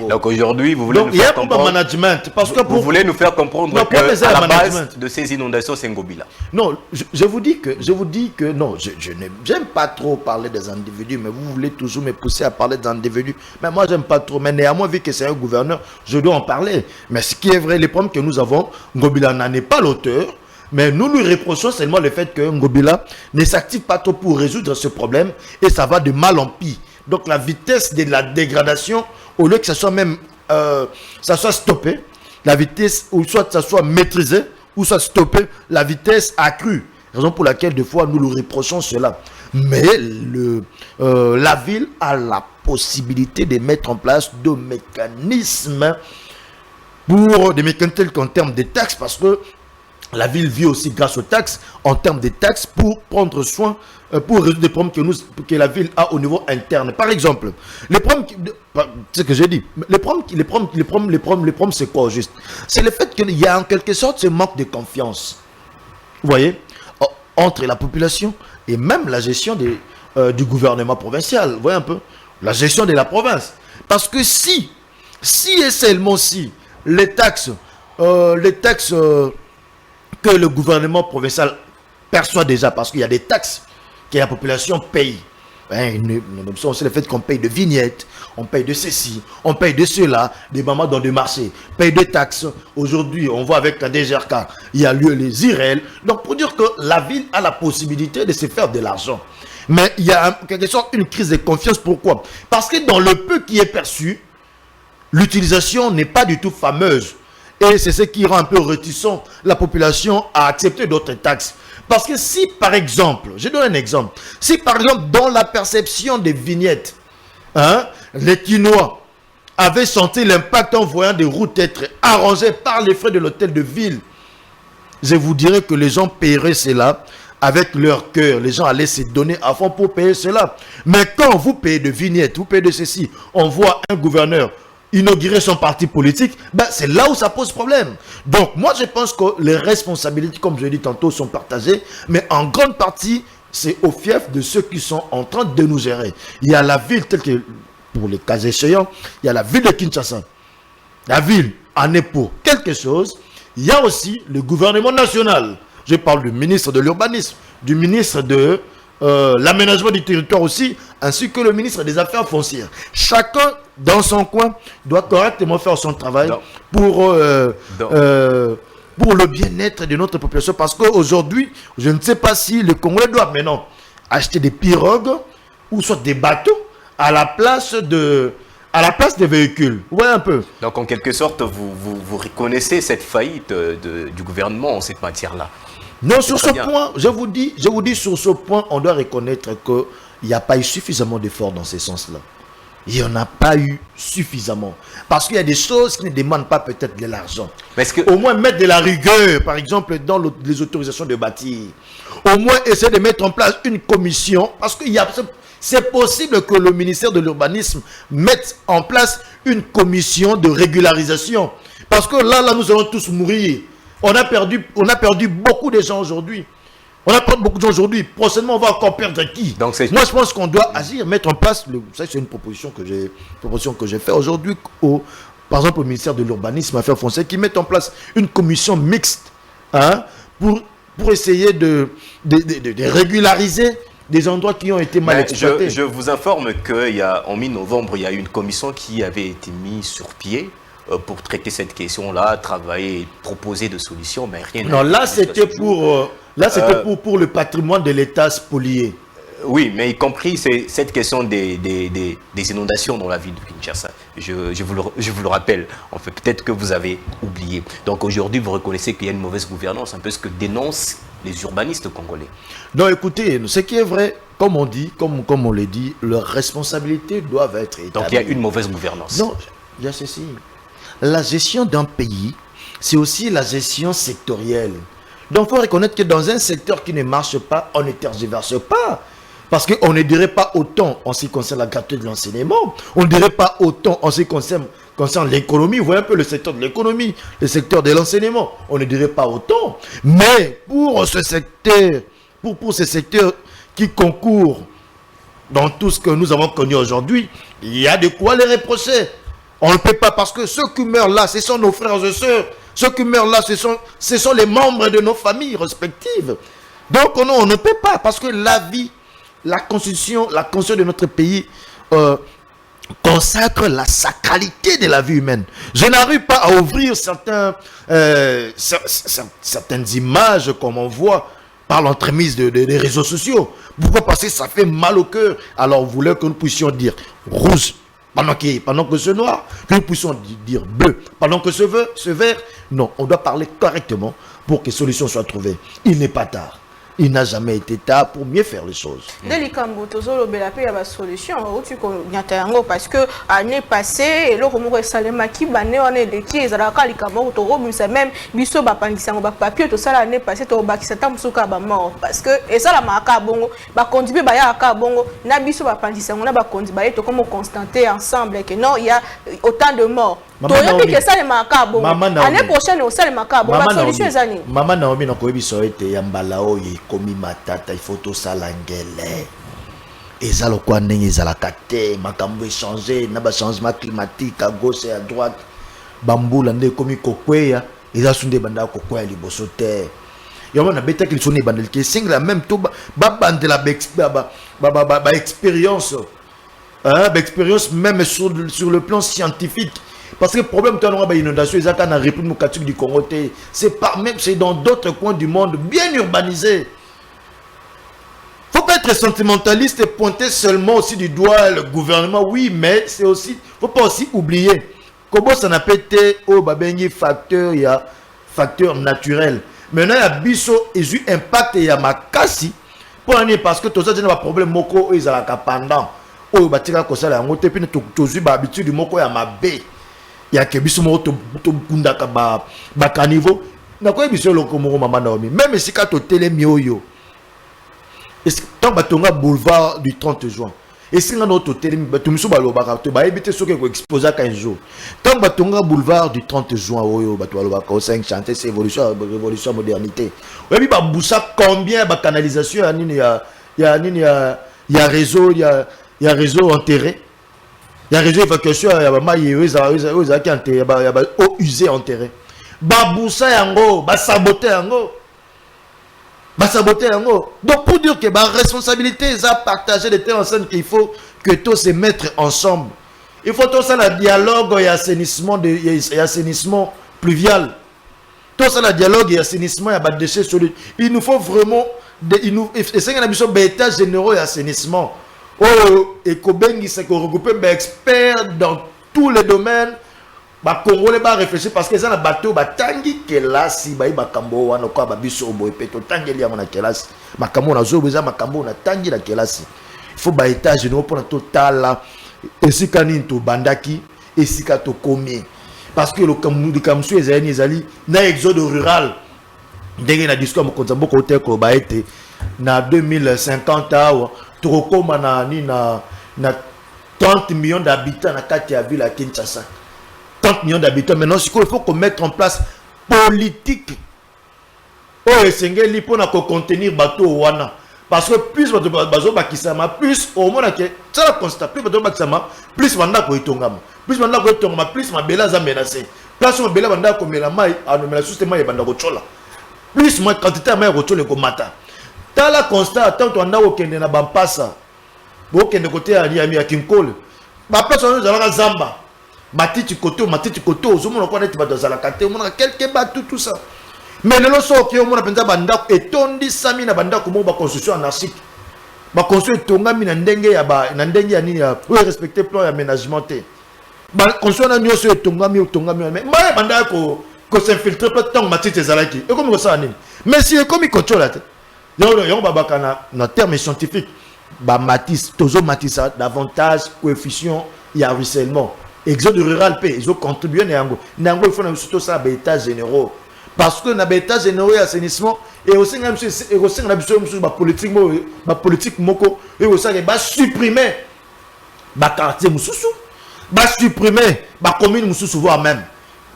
[SPEAKER 1] Donc aujourd'hui, vous voulez nous faire comprendre
[SPEAKER 2] management, parce que
[SPEAKER 1] vous voulez nous faire comprendre que à la base de ces inondations, c'est Ngobila.
[SPEAKER 2] Non, je vous dis que non, je n'aime pas trop parler des individus, mais vous voulez toujours me pousser à parler des individus. Mais moi, j'aime pas trop. Mais néanmoins, vu que c'est un gouverneur, je dois en parler. Mais ce qui est vrai, les problèmes que nous avons, Ngobila n'en est pas l'auteur. Mais nous lui reprochons seulement le fait que Ngobila ne s'active pas trop pour résoudre ce problème et ça va de mal en pis. Donc la vitesse de la dégradation, au lieu que ça soit même ça soit stoppé, la vitesse, ou soit ça soit maîtrisé, ou soit stoppé, la vitesse accrue. Raison pour laquelle des fois nous lui reprochons cela. Mais la ville a la possibilité de mettre en place des mécanismes tels qu'en termes de taxes, parce que la ville vit aussi grâce aux taxes, en termes de taxes, pour prendre soin, pour résoudre des problèmes que la ville a au niveau interne. Par exemple, les problèmes, c'est ce que j'ai dit, les problèmes, c'est quoi juste? C'est le fait qu'il y a en quelque sorte ce manque de confiance, vous voyez, entre la population et même la gestion du gouvernement provincial, vous voyez un peu, la gestion de la province. Parce que si et seulement si, les taxes que le gouvernement provincial perçoit déjà, parce qu'il y a des taxes que la population paye. C'est le fait qu'on paye de vignettes, on paye de ceci, on paye de cela, des mamans dans des marchés, paye des taxes. Aujourd'hui, on voit avec la DGRK, il y a lieu les IRL. Donc, pour dire que la ville a la possibilité de se faire de l'argent. Mais il y a en quelque sorte une crise de confiance. Pourquoi? Parce que dans le peu qui est perçu, l'utilisation n'est pas du tout fameuse. Et c'est ce qui rend un peu réticent la population à accepter d'autres taxes. Parce que si par exemple, je donne un exemple, si par exemple dans la perception des vignettes, les Quinois avaient senti l'impact en voyant des routes être arrangées par les frais de l'hôtel de ville, je vous dirais que les gens paieraient cela avec leur cœur, les gens allaient se donner à fond pour payer cela. Mais quand vous payez de vignettes, vous payez de ceci, on voit un gouverneur inaugurer son parti politique, ben c'est là où ça pose problème. Donc moi je pense que les responsabilités, comme je l'ai dit tantôt, sont partagées, mais en grande partie, c'est au fief de ceux qui sont en train de nous gérer. Il y a la ville, telle que, pour les cas échéants, il y a la ville de Kinshasa. La ville en est pour quelque chose. Il y a aussi le gouvernement national. Je parle du ministre de l'urbanisme, du ministre de l'aménagement du territoire aussi, ainsi que le ministre des Affaires foncières. Chacun, dans son coin, doit correctement faire son travail pour le bien-être de notre population. Parce qu'aujourd'hui, je ne sais pas si le Congolais doit maintenant acheter des pirogues ou soit des bateaux à la place des véhicules. Vous voyez un peu.
[SPEAKER 1] Donc en quelque sorte, vous reconnaissez cette faillite du gouvernement en cette matière-là.
[SPEAKER 2] Non, sur ce point, je vous dis, sur ce point, on doit reconnaître qu'il n'y a pas eu suffisamment d'efforts dans ce sens-là. Il n'y en a pas eu suffisamment. Parce qu'il y a des choses qui ne demandent pas peut-être de l'argent. Au moins mettre de la rigueur, par exemple, dans les autorisations de bâtir. Au moins essayer de mettre en place une commission. Parce que c'est possible que le ministère de l'Urbanisme mette en place une commission de régularisation. Parce que là, nous allons tous mourir. On a perdu beaucoup de gens aujourd'hui. On a perdu beaucoup de gens aujourd'hui. Prochainement, on va encore perdre qui? Donc moi, je pense qu'on doit agir, mettre en place. Ça, c'est une proposition que j'ai faite aujourd'hui, par exemple, au ministère de l'Urbanisme, Affaires foncières, qui met en place une commission mixte pour essayer de régulariser des endroits qui ont été mal exploités.
[SPEAKER 1] Je vous informe qu'en mi-novembre, il y a eu une commission qui avait été mise sur pied pour traiter cette question-là, travailler, proposer des solutions, mais rien.
[SPEAKER 2] Non, là c'était pour le patrimoine de l'État spolié.
[SPEAKER 1] Oui, mais y compris cette question des inondations dans la ville de Kinshasa. Je vous le rappelle. En fait, peut-être que vous avez oublié. Donc aujourd'hui, vous reconnaissez qu'il y a une mauvaise gouvernance, un peu ce que dénoncent les urbanistes congolais.
[SPEAKER 2] Non, écoutez, ce qui est vrai, comme on dit, comme on le dit, leurs responsabilités doivent être établies.
[SPEAKER 1] Donc il y a une mauvaise gouvernance.
[SPEAKER 2] Non, il y a ceci. La gestion d'un pays, c'est aussi la gestion sectorielle. Donc, il faut reconnaître que dans un secteur qui ne marche pas, on ne tergiverse pas. Parce qu'on ne dirait pas autant en ce qui concerne la gratuité de l'enseignement. On ne dirait pas autant en ce qui concerne l'économie. Vous voyez un peu le secteur de l'économie, le secteur de l'enseignement. On ne dirait pas autant. Mais pour ce secteur, pour ces secteurs qui concourent dans tout ce que nous avons connu aujourd'hui, il y a de quoi les reprocher. On ne peut pas, parce que ceux qui meurent là, ce sont nos frères et sœurs. Ceux qui meurent là, ce sont les membres de nos familles respectives. Donc on ne peut pas, parce que la vie, la constitution de notre pays consacre la sacralité de la vie humaine. Je n'arrive pas à ouvrir certaines images comme on voit par l'entremise des réseaux sociaux. Pourquoi? Parce que ça fait mal au cœur. Alors on voulait que nous puissions dire rouge pendant que ce noir, que nous puissions dire bleu pendant que ce vert. Non, on doit parler correctement pour que solution soit trouvée. Il n'est pas tard. Il n'a jamais été tard pour mieux faire les choses.
[SPEAKER 3] Parce que l'année passée, même papier tout ça l'année passée parce que et ça la maka bongo ba conduire ba ya ka bongo na biso ba pandisa on a ba conduire ba to comme constater ensemble que non il y a autant de morts. Année prochaine, au salle macabre, la solution est année.
[SPEAKER 2] Maman Naomi n'a pas eu besoin de yambalao y komi matata, il faut tout ça l'angélé. Et ça le quoi n'est pas la cate, makambo changer, n'a pas changement climatique à gauche et à droite. Bambou l'année comme kokweya, ils ont sondé banda kokweya libosote. Yo on a bêté qu'ils sont des bandel qui sing la même tout ba bande la expérience. Expérience même sur le plan scientifique. Parce que le problème de l'inondation, c'est qu'en République démocratique du Congo, c'est dans d'autres coins du monde bien urbanisés. Il ne faut pas être sentimentaliste et pointer seulement aussi du doigt le gouvernement. Oui, mais c'est aussi, il ne faut pas aussi oublier. Comment ça n'a pas été au facteur, il y a facteur naturel. Maintenant, il y a biso et eu impact et il y a ma cassi. Parce que tout ça, c'est un problème moko ils ont la pendant. Oh, batika ko sala ngote puis to zu ba habitude moko ya mabe. Ya ke biso mo to kundaka ba caniveau. Na ko biso loko mo mama Naomi. Même si ka to telemi oyo. Tant que boulevard du 30 juin. Et si on a notre terme, tout le monde va éviter ce qui est exposé à 15 jours. Tant que boulevard du 30 juin, au 5 chantier, c'est révolution, modernité. Et puis, combien de canalisation il y a réseau, il y a réseau enterré. Il y a réseau d'évacuation, il y a eau usée enterrée. Baboussa yango, saboter yango. Donc pour dire que la responsabilité est à partager les terres ensemble, qu'il faut que tous se mettent ensemble. Il faut tout ça le dialogue et assainissement pluvial. Tout ça le dialogue et assainissement et déchets solides. Il nous faut vraiment des états généraux et assainissement. Et Kobengi c'est qu'on regroupe des experts dans tous les domaines. Ba Congolais ba réfléchir parce que ça na bateau ba tangi kelasi ba ibakambo wana kwa ba biso boy peto tangi liya na kelasi makambo na zo beza makambo na tangi la kelasi il faut ba étage no pour total esika nini to bandaki esika to komi parce que le kamsu ezali na exode rural ndenge na discours mo konza mboko te ko ba été na 2050 awa to koma na ni na 30 millions d'habitants na kati ya ville à Kinshasa. 30 millions d'habitants. Maintenant, il faut qu'on mette en place politique. Pour contenir bateau wana. Parce que plus bateau bakisama, plus au moins ça la constate, plus bateau bakisama, plus banda ko itongama. Plus banda ko itongama, plus mabela za menacé. Plus mabela banda ko mela mai, anomela système ya banda ko chola. Plus moi quantité mai ko chola ko mata. Tala constat tant on a okende na bampasa. Bo kende côté ya Kinkole. Ba personne za la zamba. Matiti koto, au moins on connaît la carte, on a quelques bateaux, tout ça. Mais le loso qui est au moins à banda et tondi sami na banda comme ba construction anarchique. Ba construire tonga mi na ndenge ya ni ya pour respecter plan aménagement. Ba construire na nyoso tonga mi mais banda ko s'infiltrer pas tant matiti zalaki. Et comme ça nini. Mais si comme il contrôle là. Yo ba bakana na terme scientifique. Ba matis tozo matisa davantage coefficient il y a ruissellement. Exode rural paix, ils ont contribué Nango. Nango il faut surtout ça à états généraux. Parce que dans les états généraux et assainissement et aussi la politique moko et aussi va supprimer ba quartier mususu, va supprimer ba commune mususu voire même.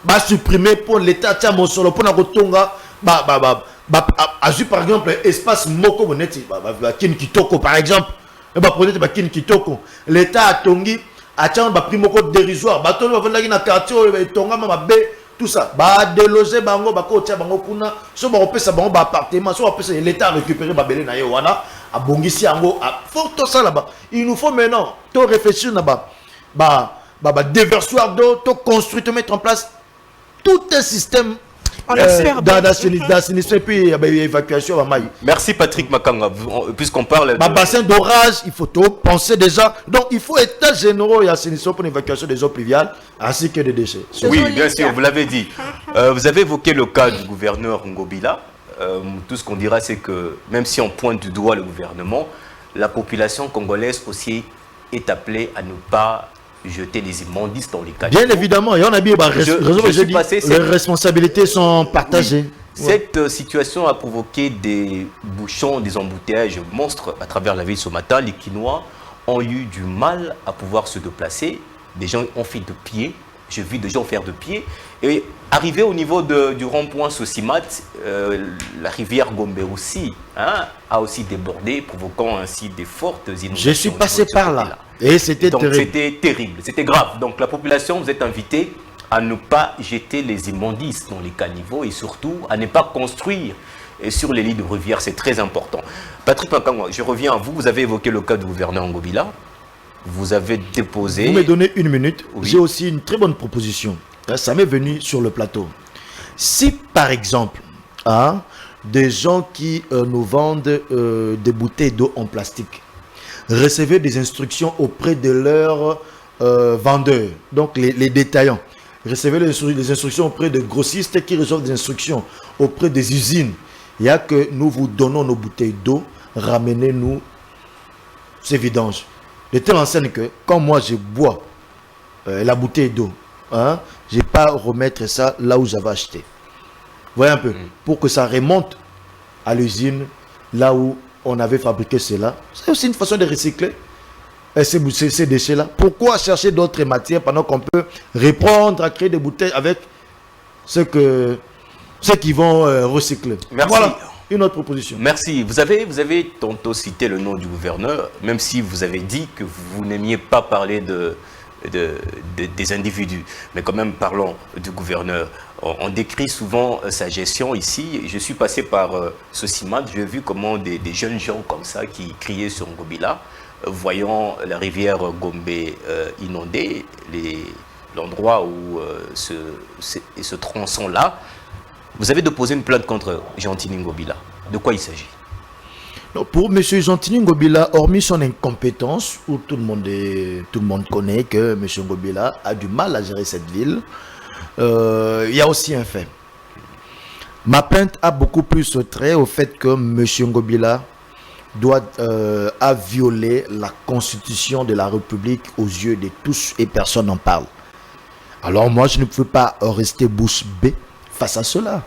[SPEAKER 2] Va supprimer pour l'état tia mosolo pour na kotonga par exemple espace moko boneti ba kin kitoko par exemple. Et ba projet ba kin kitoko. L'état a tongi attends ba primo code dérisoire bato ba vanda na quartier ba tonga mabe tout ça ba déloger bango ba ko tia bango kuna so ba opesa bango ba appartement so opesa l'état récupérer ba belé na yo wana a bongisi yango a forto ça là-bas. Il nous faut maintenant to réfléchir na ba déversoir d'eau, to construire, to mettre en place tout un système d'assainissement puis évacuation.
[SPEAKER 1] Merci Patrick Makanga. Puisqu'on parle
[SPEAKER 2] de bassin d'orage, il faut tout penser déjà. Donc il faut état généraux et assainissement pour l'évacuation des eaux pluviales ainsi que des déchets.
[SPEAKER 1] Oui, bien sûr, vous l'avez dit. Vous avez évoqué le cas du gouverneur Ngobila. Tout ce qu'on dira, c'est que même si on pointe du doigt le gouvernement, la population congolaise aussi est appelée à ne pas jeter les immondices dans les caniveaux.
[SPEAKER 2] Bien évidemment, et on a bien les responsabilités sont partagées.
[SPEAKER 1] Oui. Cette situation a provoqué des bouchons, des embouteillages monstres à travers la ville ce matin. Les Quinois ont eu du mal à pouvoir se déplacer. Des gens ont fait de pied. J'ai vu des gens faire de pied. Et arrivé au niveau du rond-point Sosimat, la rivière Gombe aussi a aussi débordé, provoquant ainsi des fortes inondations.
[SPEAKER 2] Je suis passé par là. Et c'était terrible.
[SPEAKER 1] C'était terrible, c'était grave. Donc la population, vous êtes invité à ne pas jeter les immondices dans les caniveaux et surtout à ne pas construire sur les lits de rivière. C'est très important. Patrick Makangwa, je reviens à vous. Vous avez évoqué le cas du gouverneur Ngobila. Vous avez déposé...
[SPEAKER 2] Vous me donnez une minute.
[SPEAKER 1] Oui.
[SPEAKER 2] J'ai aussi une très bonne proposition. Ça m'est venu sur le plateau. Si par exemple, des gens qui nous vendent des bouteilles d'eau en plastique, recevez des instructions auprès de leurs vendeurs, donc les détaillants. Recevez les instructions auprès de grossistes qui reçoivent des instructions auprès des usines. Il y a que nous vous donnons nos bouteilles d'eau, ramenez-nous ces vidanges. De telle enseigne que quand moi je bois la bouteille d'eau, je n'ai pas remettre ça là où j'avais acheté. Voyez un peu, pour que ça remonte à l'usine, là où on avait fabriqué cela. C'est aussi une façon de recycler ces déchets-là. Pourquoi chercher d'autres matières pendant qu'on peut reprendre à créer des bouteilles avec ceux qui vont recycler?
[SPEAKER 1] Merci.
[SPEAKER 2] Voilà une autre proposition.
[SPEAKER 1] Merci. Vous avez tantôt cité le nom du gouverneur, même si vous avez dit que vous n'aimiez pas parler des individus. Mais quand même, parlons du gouverneur. On décrit souvent sa gestion ici. Je suis passé par ce CIMAD, j'ai vu comment des jeunes gens comme ça qui criaient sur Ngobila, voyant la rivière Gombe inondée, l'endroit où ce tronçon-là, vous avez déposé une plainte contre Gentini Ngobila. De quoi il s'agit?
[SPEAKER 2] Pour M. Gentini Ngobila, hormis son incompétence, où tout le monde connaît que M. Ngobila a du mal à gérer cette ville, il y a aussi un fait. Ma plainte a beaucoup plus trait au fait que M. Ngobila a violé la constitution de la République aux yeux de tous et personne n'en parle. Alors moi, je ne peux pas rester bouche bée face à cela.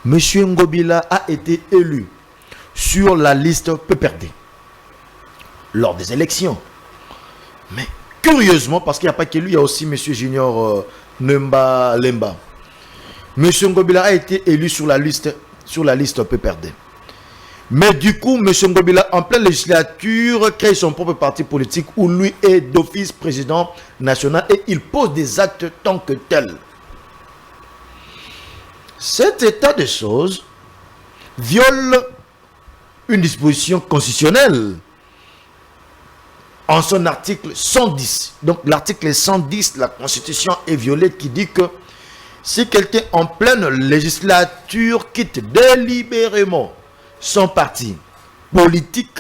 [SPEAKER 2] M. Ngobila a été élu sur la liste PPRD lors des élections. Mais curieusement, parce qu'il n'y a pas qu'élu, il y a aussi M. Junior Nemba Lemba. M. Ngobila a été élu sur la liste PPRD. Mais du coup, M. Ngobila, en pleine législature, crée son propre parti politique où lui est d'office président national et il pose des actes tant que tels. Cet état de choses viole une disposition constitutionnelle en son article 110. Donc l'article 110 de la Constitution est violé qui dit que si quelqu'un en pleine législature quitte délibérément son parti politique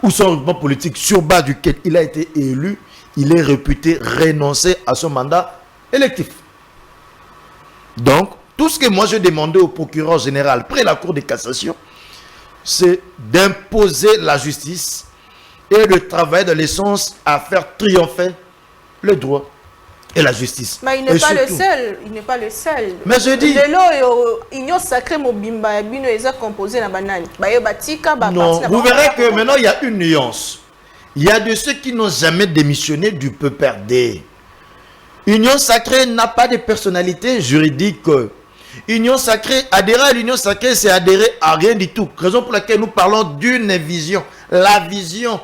[SPEAKER 2] ou son mouvement politique sur base duquel il a été élu, il est réputé renoncer à son mandat électif. Donc, tout ce que moi je demandais au procureur général près la Cour de cassation, c'est d'imposer la justice et de travailler de l'essence à faire triompher le droit et la justice.
[SPEAKER 3] Mais il n'est pas le seul. Il n'est pas le seul.
[SPEAKER 2] Mais je dis...
[SPEAKER 3] L'union sacrée Mobimba est composée dans la banane.
[SPEAKER 2] Non, vous verrez que maintenant il y a une nuance. Il y a de ceux qui n'ont jamais démissionné du PPRD. Union sacrée n'a pas de personnalité juridique. Union sacrée, adhérer à l'union sacrée, c'est adhérer à rien du tout. Raison pour laquelle nous parlons d'une vision. La vision.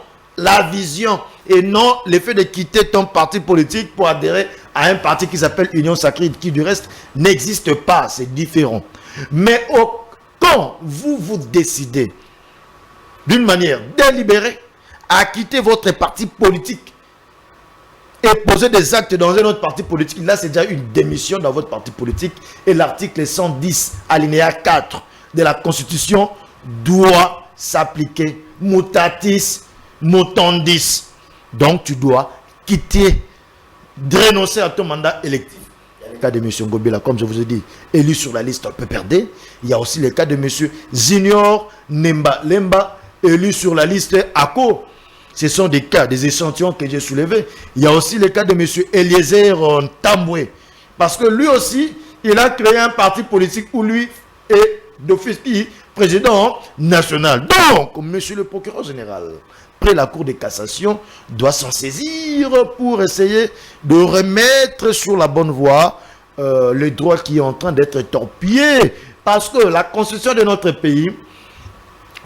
[SPEAKER 2] Et non l'effet de quitter ton parti politique pour adhérer à un parti qui s'appelle Union sacrée, qui du reste n'existe pas. C'est différent. Mais quand vous décidez d'une manière délibérée à quitter votre parti politique et poser des actes dans un autre parti politique, là c'est déjà une démission dans votre parti politique. Et l'article 110, alinéa 4 de la Constitution doit s'appliquer mutatis mutandis. Donc tu dois quitter, renoncer à ton mandat électif. Il y a le cas de M. Ngobila, comme je vous ai dit, élu sur la liste PPRD. Il y a aussi le cas de M. Junior Nemba Lemba, élu sur la liste ACO. Ce sont des cas, des échantillons que j'ai soulevés. Il y a aussi le cas de M. Eliezer Tamboué. Parce que lui aussi, il a créé un parti politique où lui est d'office président national. Donc, monsieur le procureur général, près la Cour de cassation, doit s'en saisir pour essayer de remettre sur la bonne voie le droit qui est en train d'être torpillé. Parce que la constitution de notre pays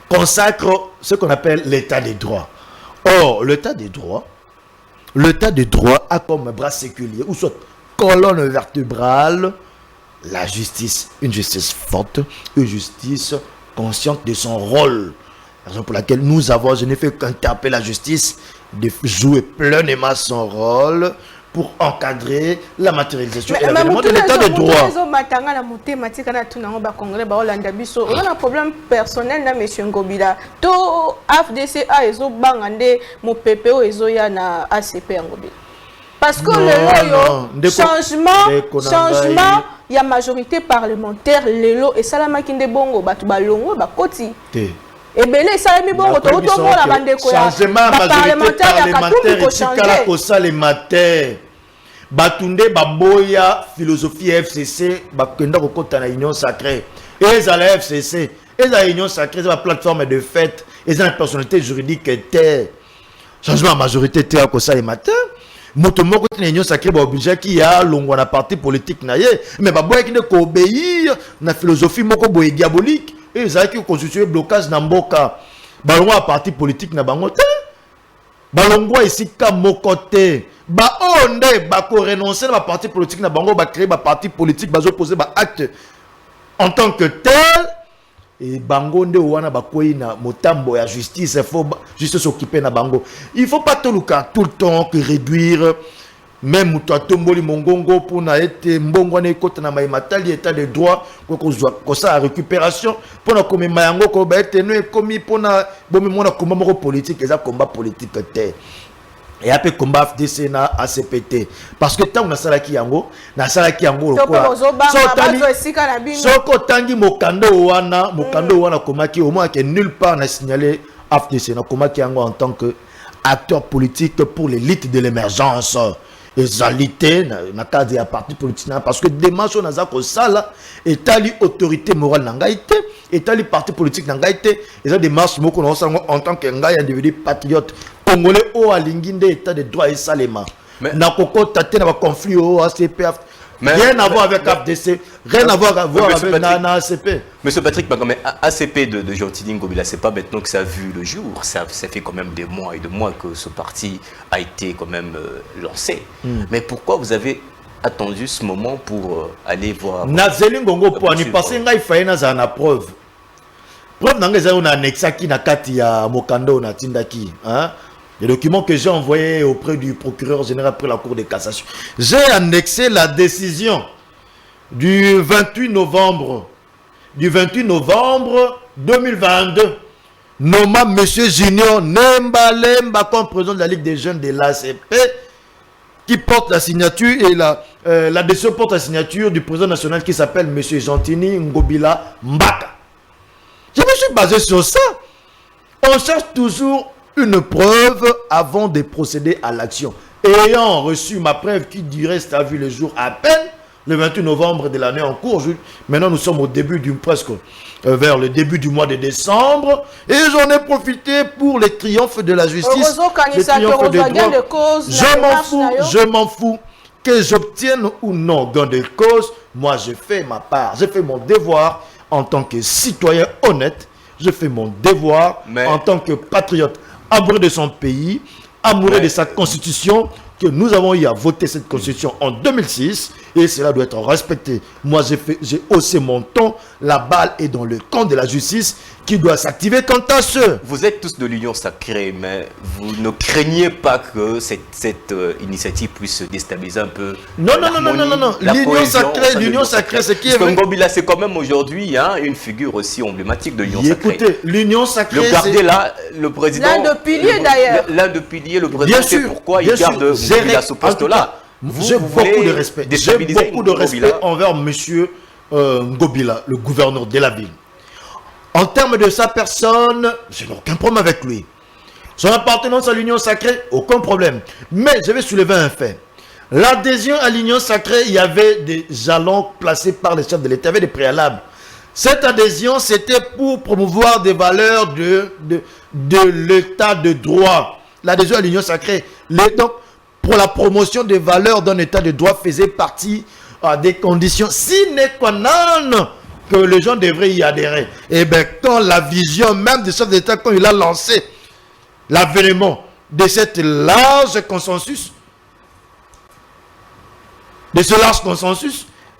[SPEAKER 2] consacre ce qu'on appelle l'état des droits. Or, l'état des droits a comme bras séculier, ou soit colonne vertébrale, la justice. Une justice forte, une justice consciente de son rôle. La raison pour laquelle nous avons, je n'ai fait qu'interpeller la justice de jouer pleinement son rôle pour encadrer la matérialisation et l'avènement de l'état de droit.
[SPEAKER 3] On a un problème personnel na monsieur Ngobila. To AFDC a ezo bangande mo PPO ezo ya na ACP Ngobila. Parce que le changement, il y a majorité parlementaire lelo et salama kinde bongo batu balongo bakoti. Et bien les salami bongo to mo la bande ko ya.
[SPEAKER 2] Changement majorité parlementaire et parlementaire. Batunde baboya philosophie FCC bakenda kokota na union sacrée. Et la FCC et Et la Union Sacrée, c'est la plateforme de fait. Et la personnalité juridique était. Changement à majorité était à ça les matins. Motomoko l'Union Sacrée va obliger qu'il y a l'ongwa na parti politique naie. Mais bah boy qui ne obéir na philosophie moko boy diabolique. Et ils ont constitué blocage na mboka. Balongwa parti politique na bango te. Balongwa ici comme mokote. Ba onde ba ko renoncer na parti politique na bango ba créer ba parti politique ba opposer ba acte en tant que tel. Et bango nde wana bakoyi na motambo ya justice, il faut juste s'occuper na bango. Il faut pas tout le temps que réduire même toi tomboli mongongo pour na été mbongo na ekota na matali état de droit ko ça récupération pour na comme mayango ko ba été no ekomi pour na bomi mona combat moko politique et ça combat politique te. Et après combat FDC na ACPT parce que tant na salaki yango lokola soko tangi mokando wana komaki au moins que nulle part na signalé FDC na komaki yango en tant que acteur politique pour l'élite de l'émergence égalité na cadre ya parti politique parce que démarche na za ko sala etali autorité morale na ngaité etali parti politique na ngaité et ça démarche moko na en tant que ngai individu patriote congolais au alinginde état de droit et salema na koko tate na conflit au ACPF rien à voir avec FDC rien à voir avec na ACP.
[SPEAKER 1] Monsieur Patrick Bagame, ACP de Gentilini Ngobila, c'est pas maintenant que ça a vu le jour, ça fait quand même des mois et des mois que ce parti a été quand même lancé. Mais pourquoi vous avez attendu ce moment pour aller voir
[SPEAKER 2] Nazeli Ngongo pour ni passer ngai faina za na preuve nanga za on annexaki na kati ya mokando na tindaki hein. Les documents que j'ai envoyés auprès du procureur général après la Cour de cassation. J'ai annexé la décision du 28 novembre 2022 nommant M. Junior Nemba comme président de la Ligue des jeunes de l'ACP qui porte la signature et la décision porte la signature du président national qui s'appelle M. Gentilini Ngobila Mbaka. Je me suis basé sur ça. On cherche toujours une preuve avant de procéder à l'action. Ayant reçu ma preuve qui du reste a vu le jour à peine, le 28 novembre de l'année en cours, maintenant nous sommes au début vers le début du mois de décembre, et j'en ai profité pour les triomphes de la justice, les triomphes des droits. Je m'en fous que j'obtienne ou non gain de cause. Moi j'ai fait ma part, j'ai fait mon devoir en tant que citoyen honnête, je fais mon devoir en tant que patriote amoureux de son pays, amoureux de sa constitution, que nous avons eu à voter cette constitution en 2006 et cela doit être respecté. Moi j'ai haussé mon ton, la balle est dans le camp de la justice qui doit s'activer quant à ce.
[SPEAKER 1] Vous êtes tous de l'Union Sacrée, mais vous ne craignez pas que cette initiative puisse déstabiliser un peu?
[SPEAKER 2] Non. L'Union Sacrée, c'est qui est vrai.
[SPEAKER 1] Ngobila, c'est quand même aujourd'hui une figure aussi emblématique de l'Union Sacrée.
[SPEAKER 2] Écoutez, l'Union Sacrée,
[SPEAKER 1] le garder là, le président.
[SPEAKER 3] L'un de piliers d'ailleurs.
[SPEAKER 1] L'un de piliers, le président. C'est pourquoi il garde Ngobila ce poste-là.
[SPEAKER 2] J'ai beaucoup de respect. J'ai beaucoup de respect envers monsieur Ngobila, le gouverneur de la ville. En termes de sa personne, je n'ai aucun problème avec lui. Son appartenance à l'Union Sacrée, aucun problème. Mais je vais soulever un fait. L'adhésion à l'Union Sacrée, il y avait des jalons placés par les chefs de l'État, il y avait des préalables. Cette adhésion, c'était pour promouvoir des valeurs de l'État de droit. L'adhésion à l'Union Sacrée, donc, pour la promotion des valeurs d'un État de droit faisait partie des conditions sine qua non que les gens devraient y adhérer. Et bien, quand la vision même du chef d'État, quand il a lancé l'avènement de cette large consensus,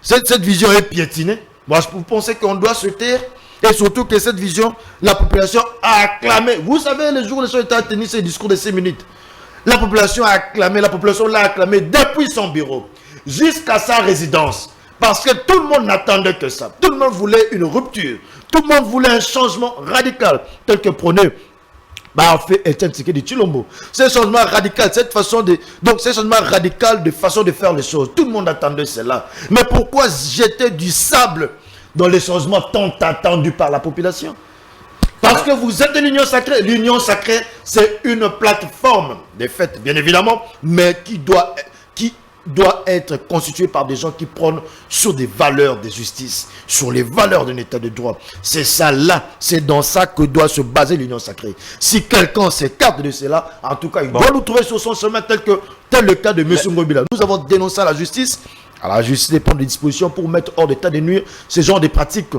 [SPEAKER 2] cette vision est piétinée. Moi, je pensais qu'on doit se taire. Et surtout que cette vision, la population a acclamé. Vous savez, le jour où le chef d'État a tenu ce discours de 6 minutes, la population a acclamé, la population l'a acclamé depuis son bureau jusqu'à sa résidence. Parce que tout le monde n'attendait que ça. Tout le monde voulait une rupture. Tout le monde voulait un changement radical tel que prônait Etienne Tshisekedi Tshilombo. C'est un changement radical, c'est un changement radical de façon de faire les choses. Tout le monde attendait cela. Mais pourquoi jeter du sable dans les changements tant attendus par la population? Parce que vous êtes de l'Union Sacrée. L'Union Sacrée, c'est une plateforme de fait, bien évidemment, mais qui doit être constitué par des gens qui prônent sur des valeurs de justice, sur les valeurs d'un état de droit. C'est ça là, c'est dans ça que doit se baser l'union sacrée. Si quelqu'un s'écarte de cela, en tout cas, il doit nous trouver sur son chemin tel le cas de M. Ngobila. Nous avons dénoncé à la justice de prendre des dispositions pour mettre hors d'état de nuire ce genre de pratiques.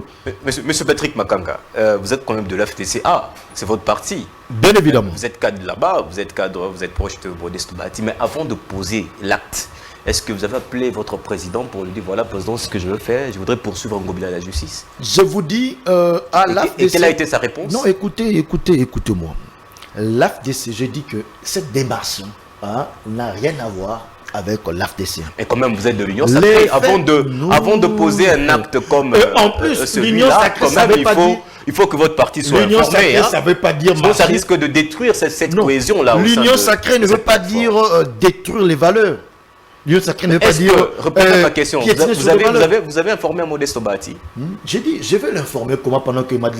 [SPEAKER 1] Monsieur Patrick Makanga, vous êtes quand même de l'FTC. Ah, c'est votre parti.
[SPEAKER 2] Bien évidemment.
[SPEAKER 1] Vous êtes cadre là-bas, vous êtes cadre, vous êtes proche de Modeste Bati. Mais avant de poser l'acte, est-ce que vous avez appelé votre président pour lui dire, voilà, président, ce que je veux faire, je voudrais poursuivre Ngobila à la justice?
[SPEAKER 2] Je vous dis, à l'AFDC...
[SPEAKER 1] Et quelle a été sa réponse?
[SPEAKER 2] Non, écoutez-moi. L'AFDC, je dis que cette démarche n'a rien à voir avec l'AFDC.
[SPEAKER 1] Et quand même, vous êtes de l'Union sacrée. Avant de poser un acte comme
[SPEAKER 2] en plus, l'Union
[SPEAKER 1] celui-là,
[SPEAKER 2] sacrée,
[SPEAKER 1] quand
[SPEAKER 2] ça
[SPEAKER 1] même,
[SPEAKER 2] veut pas dire...
[SPEAKER 1] il faut que votre parti soit
[SPEAKER 2] L'Union
[SPEAKER 1] informé.
[SPEAKER 2] sacrée, ça ne veut pas dire...
[SPEAKER 1] Sinon, ça risque de détruire cette cohésion-là.
[SPEAKER 2] L'Union sacrée ne veut pas dire détruire les valeurs. L'Union sacrée ne veut pas dire...
[SPEAKER 1] Répondez à ma question. Vous avez informé Modeste Bati?
[SPEAKER 2] J'ai dit, je vais l'informer comment pendant que ma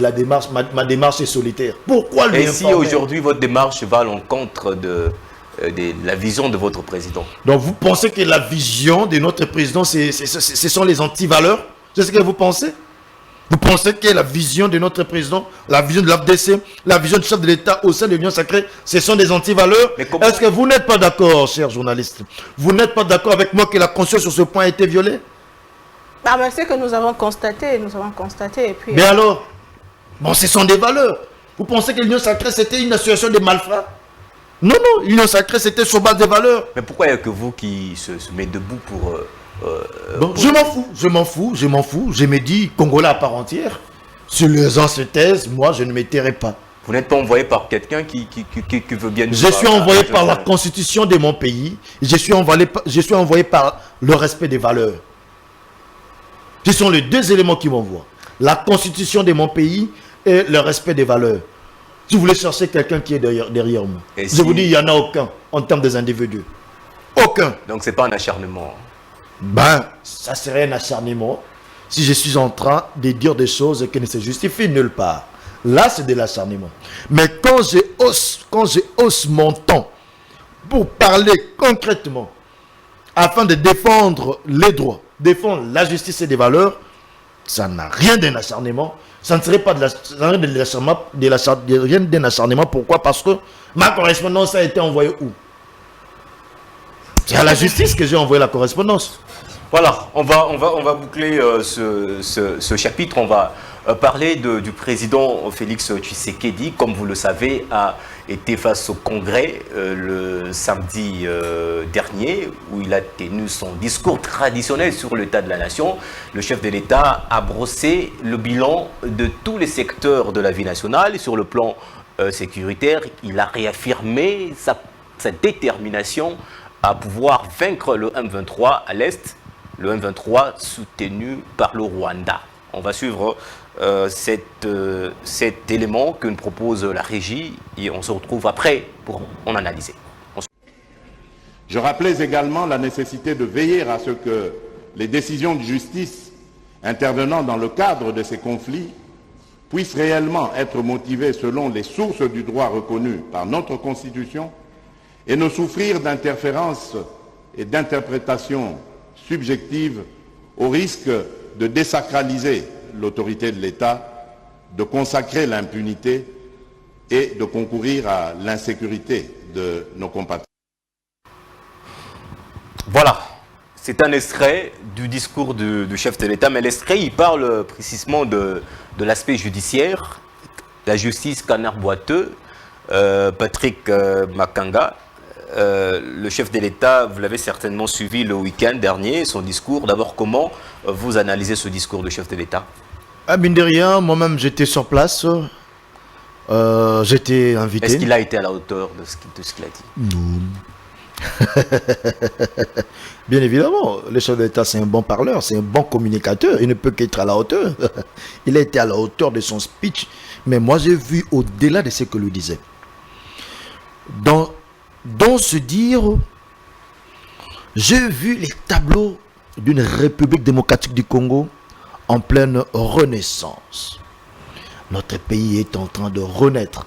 [SPEAKER 2] démarche est solitaire. Pourquoi lui informer?
[SPEAKER 1] Et si aujourd'hui votre démarche va à l'encontre de la vision de votre président?
[SPEAKER 2] Donc vous pensez que la vision de notre président, ce sont les anti-valeurs? C'est ce que vous pensez? Vous pensez que la vision de notre président, la vision de l'AFDC, la vision du chef de l'État au sein de l'Union sacrée, ce sont des anti-valeurs? Est-ce que vous n'êtes pas d'accord, chers journalistes? Vous n'êtes pas d'accord avec moi que la conscience sur ce point a été violée?
[SPEAKER 3] Ah ben, c'est que nous avons constaté, et puis...
[SPEAKER 2] Mais alors, bon, ce sont des valeurs. Vous pensez que l'Union sacrée, c'était une association de malfrats? Non, l'Union sacrée, c'était sur base des valeurs.
[SPEAKER 1] Mais pourquoi il n'y a que vous qui se met debout pour...
[SPEAKER 2] Je m'en fous. Je me dis Congolais à part entière. Si les gens se taisent, moi, je ne me tairai pas.
[SPEAKER 1] Vous n'êtes pas envoyé par quelqu'un qui veut bien...
[SPEAKER 2] Je suis envoyé par la constitution de mon pays. Je suis envoyé par le respect des valeurs. Ce sont les deux éléments qui m'envoient. La constitution de mon pays et le respect des valeurs. Si vous voulez chercher quelqu'un qui est derrière moi, je vous dis, il n'y en a aucun en termes des individus. Aucun.
[SPEAKER 1] Donc, ce n'est pas un acharnement.
[SPEAKER 2] Ben, ça serait un acharnement si je suis en train de dire des choses qui ne se justifient nulle part. Là, c'est de l'acharnement. Mais quand je hausse mon ton pour parler concrètement, afin de défendre les droits, défendre la justice et des valeurs, ça n'a rien d'un acharnement. Ça ne serait pas rien d'un acharnement. Pourquoi? Parce que ma correspondance a été envoyée où? C'est à la justice que j'ai envoyé la correspondance.
[SPEAKER 1] Voilà, on va boucler ce chapitre. On va parler du président Félix Tshisekedi. Comme vous le savez, a été face au Congrès le samedi dernier, où il a tenu son discours traditionnel sur l'état de la nation. Le chef de l'État a brossé le bilan de tous les secteurs de la vie nationale. Sur le plan sécuritaire, il a réaffirmé sa détermination à pouvoir vaincre le M23 à l'Est, le M23 soutenu par le Rwanda. On va suivre cet élément que nous propose la régie et on se retrouve après pour en analyser.
[SPEAKER 6] Je rappelais également la nécessité de veiller à ce que les décisions de justice intervenant dans le cadre de ces conflits puissent réellement être motivées selon les sources du droit reconnues par notre Constitution et ne souffrir d'interférences et d'interprétations subjectives au risque de désacraliser l'autorité de l'État, de consacrer l'impunité et de concourir à l'insécurité de nos compatriotes.
[SPEAKER 1] Voilà, c'est un extrait du discours du chef de l'État, mais l'extrait, il parle précisément de l'aspect judiciaire, la justice canard boiteux. Patrick Makanga, le chef de l'État, vous l'avez certainement suivi le week-end dernier, son discours. D'abord, comment vous analysez ce discours du chef de l'État?
[SPEAKER 2] Mine de rien, moi-même j'étais sur place, j'étais invité.
[SPEAKER 1] Est-ce qu'il a été à la hauteur de ce qu'il a dit?
[SPEAKER 2] Non. Bien évidemment, le chef de l'État c'est un bon parleur, c'est un bon communicateur, il ne peut qu'être à la hauteur. Il a été à la hauteur de son speech, mais moi j'ai vu au-delà de ce que lui disait. Dans ce dire, j'ai vu les tableaux d'une République démocratique du Congo en pleine renaissance. Notre pays est en train de renaître.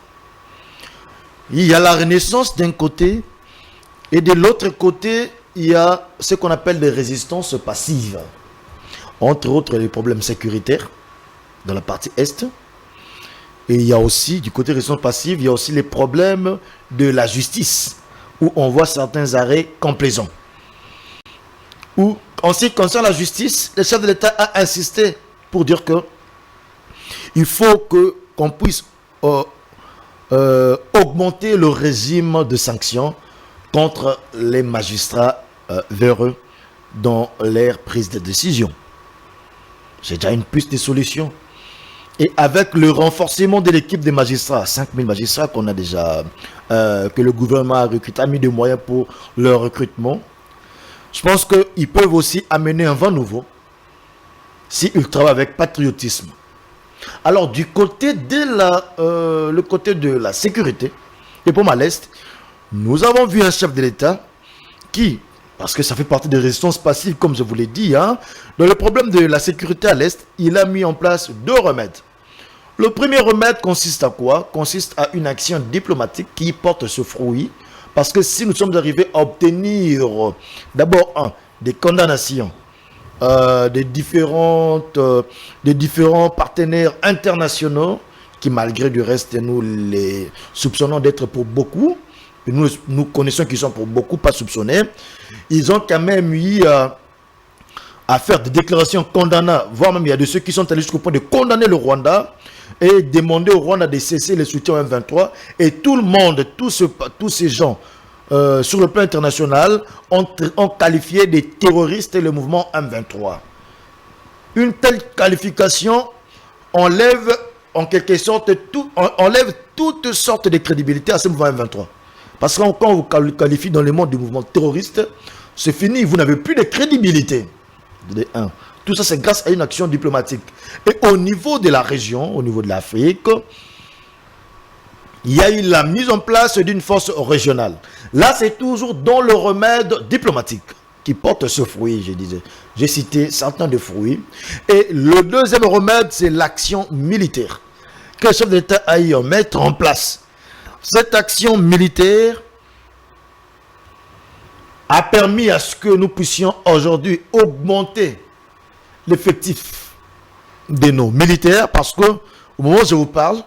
[SPEAKER 2] Il y a la renaissance d'un côté, et de l'autre côté, il y a ce qu'on appelle des résistances passives. Entre autres, les problèmes sécuritaires dans la partie Est. Et il y a aussi, du côté résistance passive, il y a aussi les problèmes de la justice, où on voit certains arrêts complaisants. Où, en ce qui concerne la justice, le chef de l'État a insisté pour dire que il faut qu'on puisse augmenter le régime de sanctions contre les magistrats véreux dans leur prise de décision. C'est déjà une piste de solution. Et avec le renforcement de l'équipe des magistrats, 5000 magistrats qu'on a déjà, que le gouvernement a recruté, a mis des moyens pour leur recrutement, je pense qu'ils peuvent aussi amener un vent nouveau s'ils travaillent avec patriotisme. Alors, du côté de le côté de la sécurité, et pour l'Est, nous avons vu un chef de l'État qui, parce que ça fait partie des résistances passives, comme je vous l'ai dit, dans le problème de la sécurité à l'Est, il a mis en place 2 remèdes. Le premier remède consiste à quoi? Consiste à une action diplomatique qui porte ce fruit. Parce que si nous sommes arrivés à obtenir d'abord des condamnations des différents partenaires internationaux, qui malgré du reste nous les soupçonnons d'être pour beaucoup, et nous connaissons qu'ils sont pour beaucoup pas soupçonnés, ils ont quand même eu à faire des déclarations condamnant, voire même il y a de ceux qui sont allés jusqu'au point de condamner le Rwanda et demander au Rwanda de cesser les soutiens au M23, et tout le monde, tous ces gens sur le plan international ont qualifié des terroristes le mouvement M23. Une telle qualification enlève en quelque sorte enlève toutes sortes de crédibilité à ce mouvement M23. Parce que quand on vous qualifie dans le monde du mouvement terroriste, c'est fini, vous n'avez plus de crédibilité. Tout ça, c'est grâce à une action diplomatique. Et au niveau de la région, au niveau de l'Afrique, il y a eu la mise en place d'une force régionale. Là, c'est toujours dans le remède diplomatique qui porte ce fruit, je disais. J'ai cité certains de fruits. Et le deuxième remède, c'est l'action militaire que le chef d'État a eu à mettre en place. Cette action militaire a permis à ce que nous puissions aujourd'hui augmenter l'effectif de nos militaires, parce que au moment où je vous parle,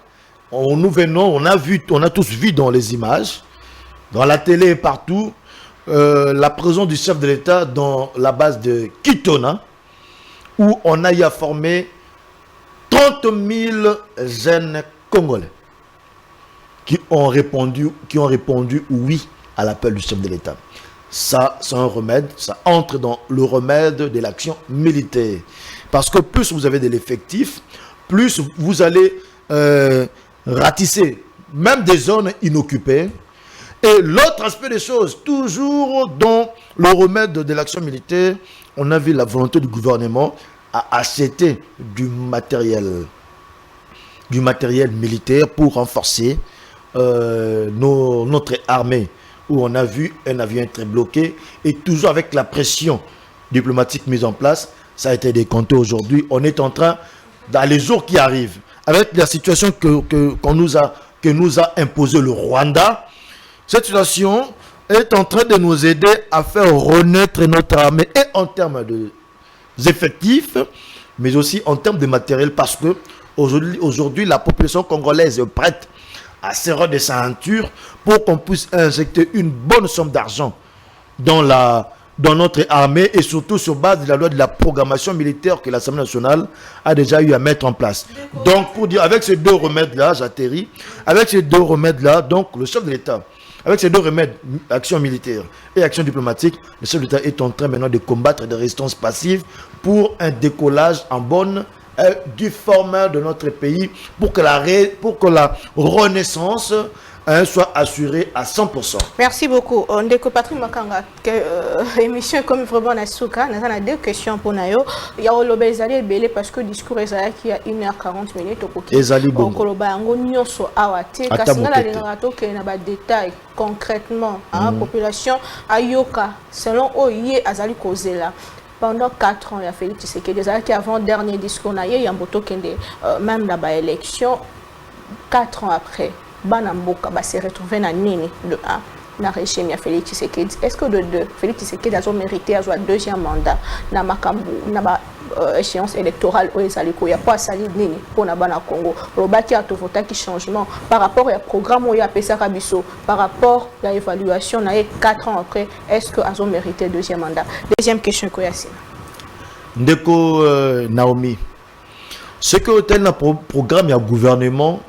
[SPEAKER 2] on a tous vu dans les images, dans la télé et partout, la présence du chef de l'État dans la base de Kitona, où on a eu à former 30 000 jeunes Congolais qui ont répondu oui à l'appel du chef de l'État. Ça, c'est un remède, ça entre dans le remède de l'action militaire. Parce que plus vous avez de l'effectif, plus vous allez ratisser même des zones inoccupées. Et l'autre aspect des choses, toujours dans le remède de l'action militaire, on a vu la volonté du gouvernement à acheter du matériel militaire pour renforcer notre armée, où on a vu un avion être bloqué, et toujours avec la pression diplomatique mise en place, ça a été décompté aujourd'hui. On est en train, dans les jours qui arrivent, avec la situation que nous a imposé le Rwanda, cette situation est en train de nous aider à faire renaître notre armée, et en termes d'effectifs, mais aussi en termes de matériel, parce que aujourd'hui la population congolaise est prête à serrer des ceintures pour qu'on puisse injecter une bonne somme d'argent dans notre armée, et surtout sur base de la loi de la programmation militaire que l'Assemblée nationale a déjà eu à mettre en place. Donc, pour dire, avec ces 2 remèdes-là, j'atterris, avec ces 2 remèdes-là, donc le chef de l'État, avec ces 2 remèdes, action militaire et action diplomatique, le chef de l'État est en train maintenant de combattre des résistances passives pour un décollage en bonne du format de notre pays, pour que la renaissance soit assurée à 100%.
[SPEAKER 3] Merci beaucoup. On découvre Patrick Makanga, émission comme vraiment Nasuka, nous avons 2 questions pour nous. Il y a le Bezali belé parce que le discours est qui a 1h40 minutes.
[SPEAKER 2] Ezali bon.
[SPEAKER 3] Détails concrètement, population Ayoka, selon Oye Azali Kozela. Pendant 4 ans, il y a Félix Tshisekedi, qui avant dernier discours, il y a même la élection, 4 ans après, Banamboka s'est retrouvé dans Nini de 1. na régime ya Félix Tshisekedi. Est-ce que de deux, Félix Tshisekedi a mérité à jouer deuxième mandat na makambu na ba échéance électorale au Ezaliko ya pas sali nini pour na bana Congo. Robaki a vota qui changement par rapport au programme où il y a Pesa Kabiso, par rapport à l'évaluation na 4 ans après, est-ce que a mérité deuxième mandat? Deuxième question Koyasina.
[SPEAKER 2] Ndeko Naomi, ce que tel un programme il y a gouvernement,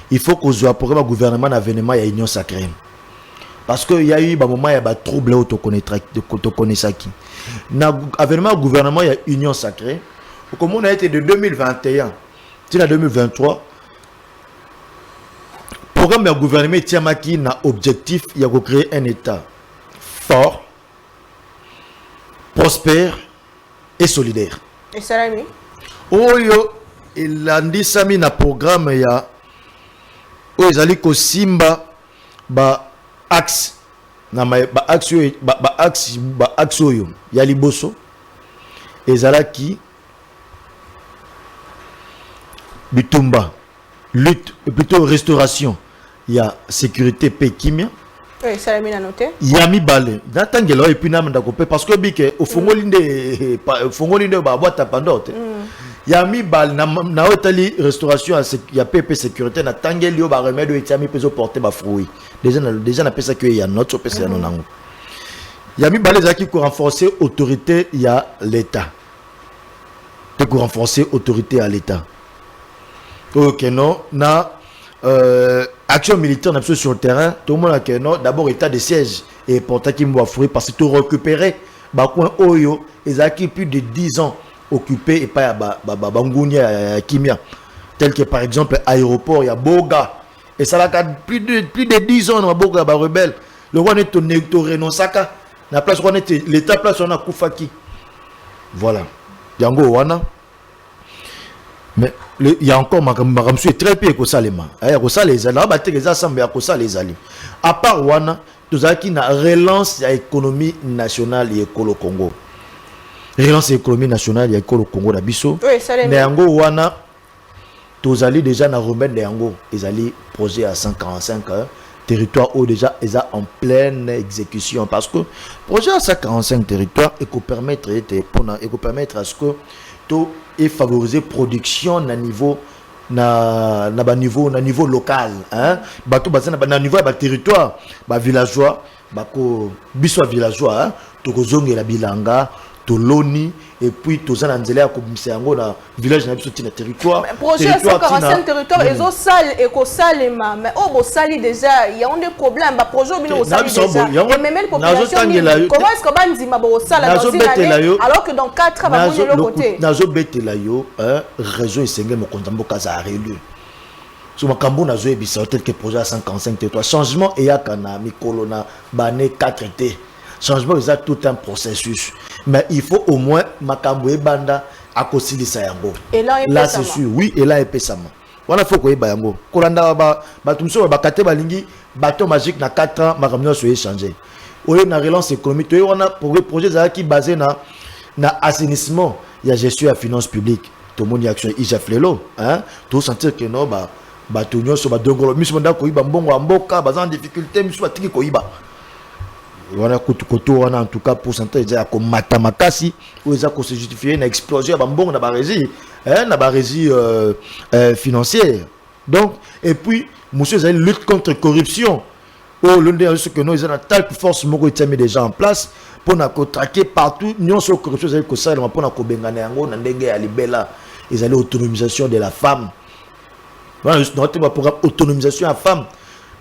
[SPEAKER 2] il faut qu'on soit programme gouvernement d'avènement il y a union sacrée. Parce que il y a eu un moment il y a des troubles autoconnaissaki. Na avènement gouvernement il y a union sacrée. Comme on a été de 2021 jusqu'à 2023, programme de gouvernement Tiamaki n'a objectif il y a créer un État fort, prospère et solidaire.
[SPEAKER 3] Et Salami?
[SPEAKER 2] Oyo il a dit ça na programme ya o ezali ko simba ba axe na ba axe oyo ya liboso ezalaki bitumba lutte plutôt restauration ya sécurité pe kimia.
[SPEAKER 3] Oui, ça l'a mis à noter.
[SPEAKER 2] Yami balé. N'attendez et puis n'a pas coupé parce que bique au fongolinde ba boîte pandote. Yami bal na hôteli restauration ya PP sécurité na tangeli ba remède et yami peso porter ba fruit. Déjà na pesa que ya notre pesa non nango. Yami balé zaki pour renforcer autorité ya l'état. Pour renforcer autorité à l'état. OK non na action militaire sur le terrain, tout le monde a que non, d'abord état de siège et pour qui m'a fruit parce que tout récupérer coin Oyo, ils ont plus de 10 ans occupés et pas Bangounia Kimia, tel que par exemple aéroport, il y a Boga et ça a plus de 10 ans dans Boga rebelle. Le roi est au Renosaka, la place où on était l'état place on a Koufaki. Voilà. Yango Wana. Mais il y a encore ma suis très peu que ça les mains. Les alliés. À part Wana, tout ça qui na relance l'économie nationale et écolo Congo. Relance l'économie nationale et écolo Congo la biso.
[SPEAKER 3] Oui, ça les
[SPEAKER 2] mains. Mais Wana, tous alliés déjà na remettre les Ango. Les alliés projet à 145 territoires où déjà ils sont en pleine exécution parce que projet à 145 territoires et qu'on permettre à ce que tout et favoriser production na niveau local hein bato bazana na niveau ba territoire ba villageois bako biso villageois hein to kozongela bilanga to loni et puis to zana nzela ya komisa yango na village na biso tina territoire
[SPEAKER 3] projet 145 territoire ezo sale et ko salema mais oh bo sali déjà il y a un problème ba projet bino au sali déjà et même la population comment est-ce que bandima bo sala dans une année alors que dans 4 ans ba bonne le côté
[SPEAKER 2] nazo betela yo réseau esengé mo konzambo kaza rélu sur makambo nazo ebisa tel que projet 145 territoire changement et yakana mikolo na bané 4T. Changement, c'est tout un processus. Mais il faut au moins makambo e banda à kosili sayango. Là c'est sûr, oui, et là epesama. Wana faut koyeba yango. Kolanda ba tumso ba kate balingi bateau magique na 4 ans makambo so échanger. Oyo na relance économique, oyo wana projet za qui basé na assainissement, il y a gestion à finances publiques. Tout le monde y action ijaflelo, hein? Tout sentir que non ba tunyo so ba dongolo miso nda koyiba mbongo mboka bazan difficulté miso batiki koyiba. Voilà en tout cas pourcentage déjà comme matamakasi où ils ont se justifier une explosion bon na barésie hein na barésie financière donc et puis monsieur vous avez lutte contre corruption oh l'un des ce que nous ils ont telle force moko mis déjà en place pour na traquer partout non sur corruption vous avez que ça pour na ko bengana yango na ndenge ya libela ils allaient autonomisation de la femme voilà notre programme autonomisation à femme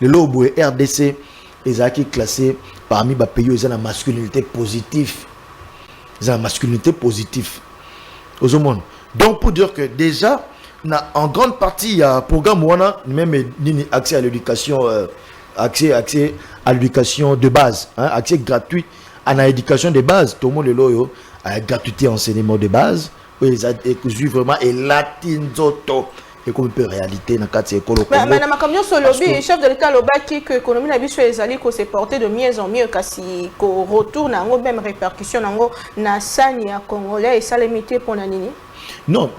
[SPEAKER 2] le lobo RDC ils ont classé parmi les pays où ils ont la masculinité positive. Ils ont la masculinité positive. Aux monde. Donc pour dire que déjà, en grande partie, il y a un programme où on a même accès à l'éducation, accès à l'éducation de base, hein, accès gratuit à l'éducation de base. Tout le monde est là, à la gratuité enseignement de base. Où ils ont vraiment et latin zoto. Et comme une réalité dans le cadre de l'école au Congo.
[SPEAKER 3] Mais comme nous sommes le chef de l'État qui que l'économie n'a pas se porter de mieux en mieux kasi qu'on retourne à même répercussion na sanya congolais et ça limité pour la nini.
[SPEAKER 2] Non,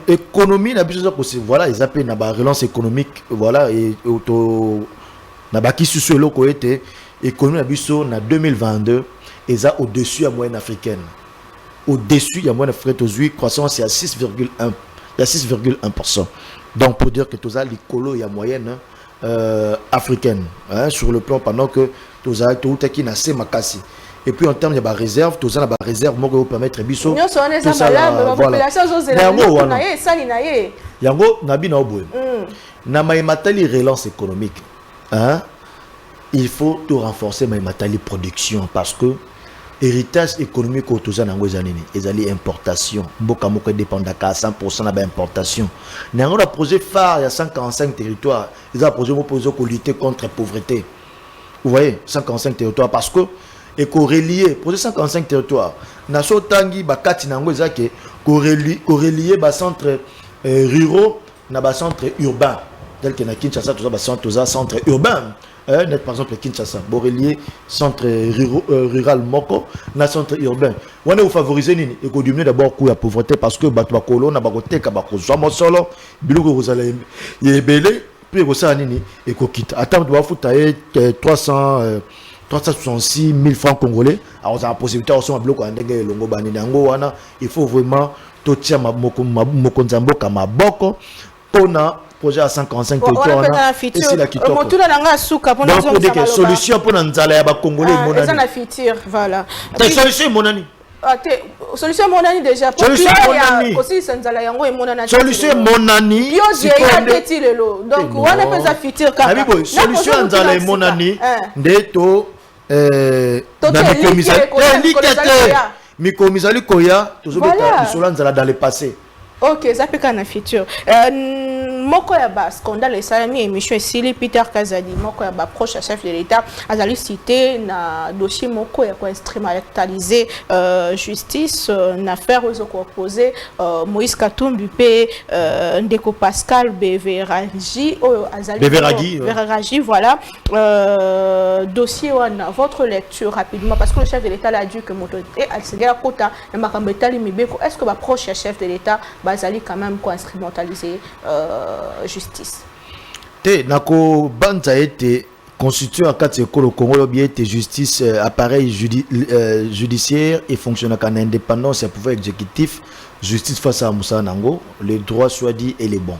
[SPEAKER 2] l'économie n'a pas que voilà ils appellent na relance économique voilà et auto na baki sur le côté l'économie de Bisso en 2022 est au-dessus de la moyenne africaine. Au-dessus de la moyenne africaine, aujourd'hui, croissance est à 6,1%. Il y a 6,1%. Donc, pour dire que tout ça, l'écolo, il y a moyenne africaine. Hein, sur le plan, pendant que tout ça, tout qui n'a pas makasi. Et puis en termes de réserve, tout ça, la réserve, moi, vous permettre Bisso.
[SPEAKER 3] Nous sommes les la population,
[SPEAKER 2] Yango, nabi na oboye. Na matali relance économique. Hein? Il faut tout renforcer matali production parce que héritage économique au tout ça nango zanini, ezali importation. Mboka moko dépend à 100% na ba importation. Nango la projet phare il y a 145 territoires. Ils ont projet pour lutter contre la pauvreté. Vous voyez, 145 territoires parce que et corrélier projet 145 territoires. Na so tangi ba kati nango ezake corrélier ba centre ruraux na ba centre urbain tel que na Kinshasa tout ça centre urbain net par exemple Kinshasa borelier centre rural moko na centre urbain on est favoriser nini et ko diminuer d'abord coût la pauvreté parce que bato bakolo na bakoteka bakozwa mosolo biloko kozala yebele puis ko ça nini et ko kita attendre doit futa 366 000 francs congolais alors ça a possibilité aussi biloko ndenge longo bani yango wana il faut vraiment totia mokonzambo kama boko pona projet à 145 territoires et c'est la kitoko donc pour solution pour nzala ya ba congolais monani
[SPEAKER 3] c'est la future voilà
[SPEAKER 2] solution monani
[SPEAKER 3] solution monani déjà pour clair aussi nzala yango monana
[SPEAKER 2] solution monani
[SPEAKER 3] yo j'ai petit lelo donc on a pas la future kaka
[SPEAKER 2] solution nzala monani ndeto Mikomisali Koya, toujours dans le passé.
[SPEAKER 3] Ok, ça peut être futur. Moko ya ba scandale et ça mi émission Sili Peter Kazadi moko ya ba proche chef de l'État azali cité na dossier moko ya ko instrumentaliser justice na affaire aux opposés Moïse Katumbi pe Ndeko Pascal Beveragi azali Beveragi voilà dossier wana votre lecture rapidement parce que le chef de l'État l'a dit que moto et alsegera kota na makambetali mibeko est-ce que ba proche chef de l'État bazali quand même ko instrumentaliser justice.
[SPEAKER 2] Te nako banza été constitué en quatre écoles au Congo bien été justice appareil judiciaire et fonctionne en indépendance et pouvoir exécutif justice face à Moussa Nango les droits soient dits et les bons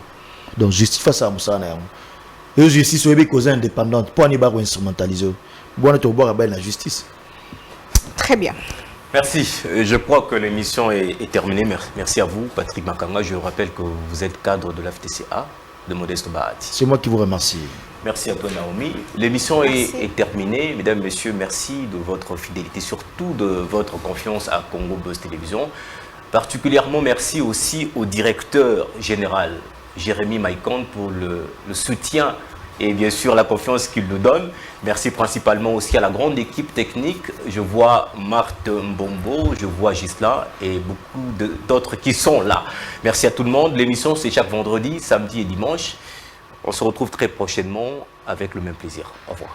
[SPEAKER 2] donc justice face à Moussa Nango et justice soit bien cause indépendante pour n'y pas instrumentaliser bon to boire la justice.
[SPEAKER 3] Très bien.
[SPEAKER 1] Merci. Je crois que l'émission est terminée. Merci à vous, Patrick Makanga. Je rappelle que vous êtes cadre de l'FTCA de Modeste Bahati.
[SPEAKER 2] C'est moi qui vous remercie.
[SPEAKER 1] Merci à toi, Naomi. L'émission est terminée. Mesdames, Messieurs, merci de votre fidélité, surtout de votre confiance à Congo Buzz Télévision. Particulièrement, merci aussi au directeur général, Jérémy Maïkon, pour le soutien et bien sûr la confiance qu'il nous donne. Merci principalement aussi à la grande équipe technique. Je vois Marthe Mbombo, je vois Gisela et beaucoup d'autres qui sont là. Merci à tout le monde. L'émission c'est chaque vendredi, samedi et dimanche. On se retrouve très prochainement avec le même plaisir. Au revoir.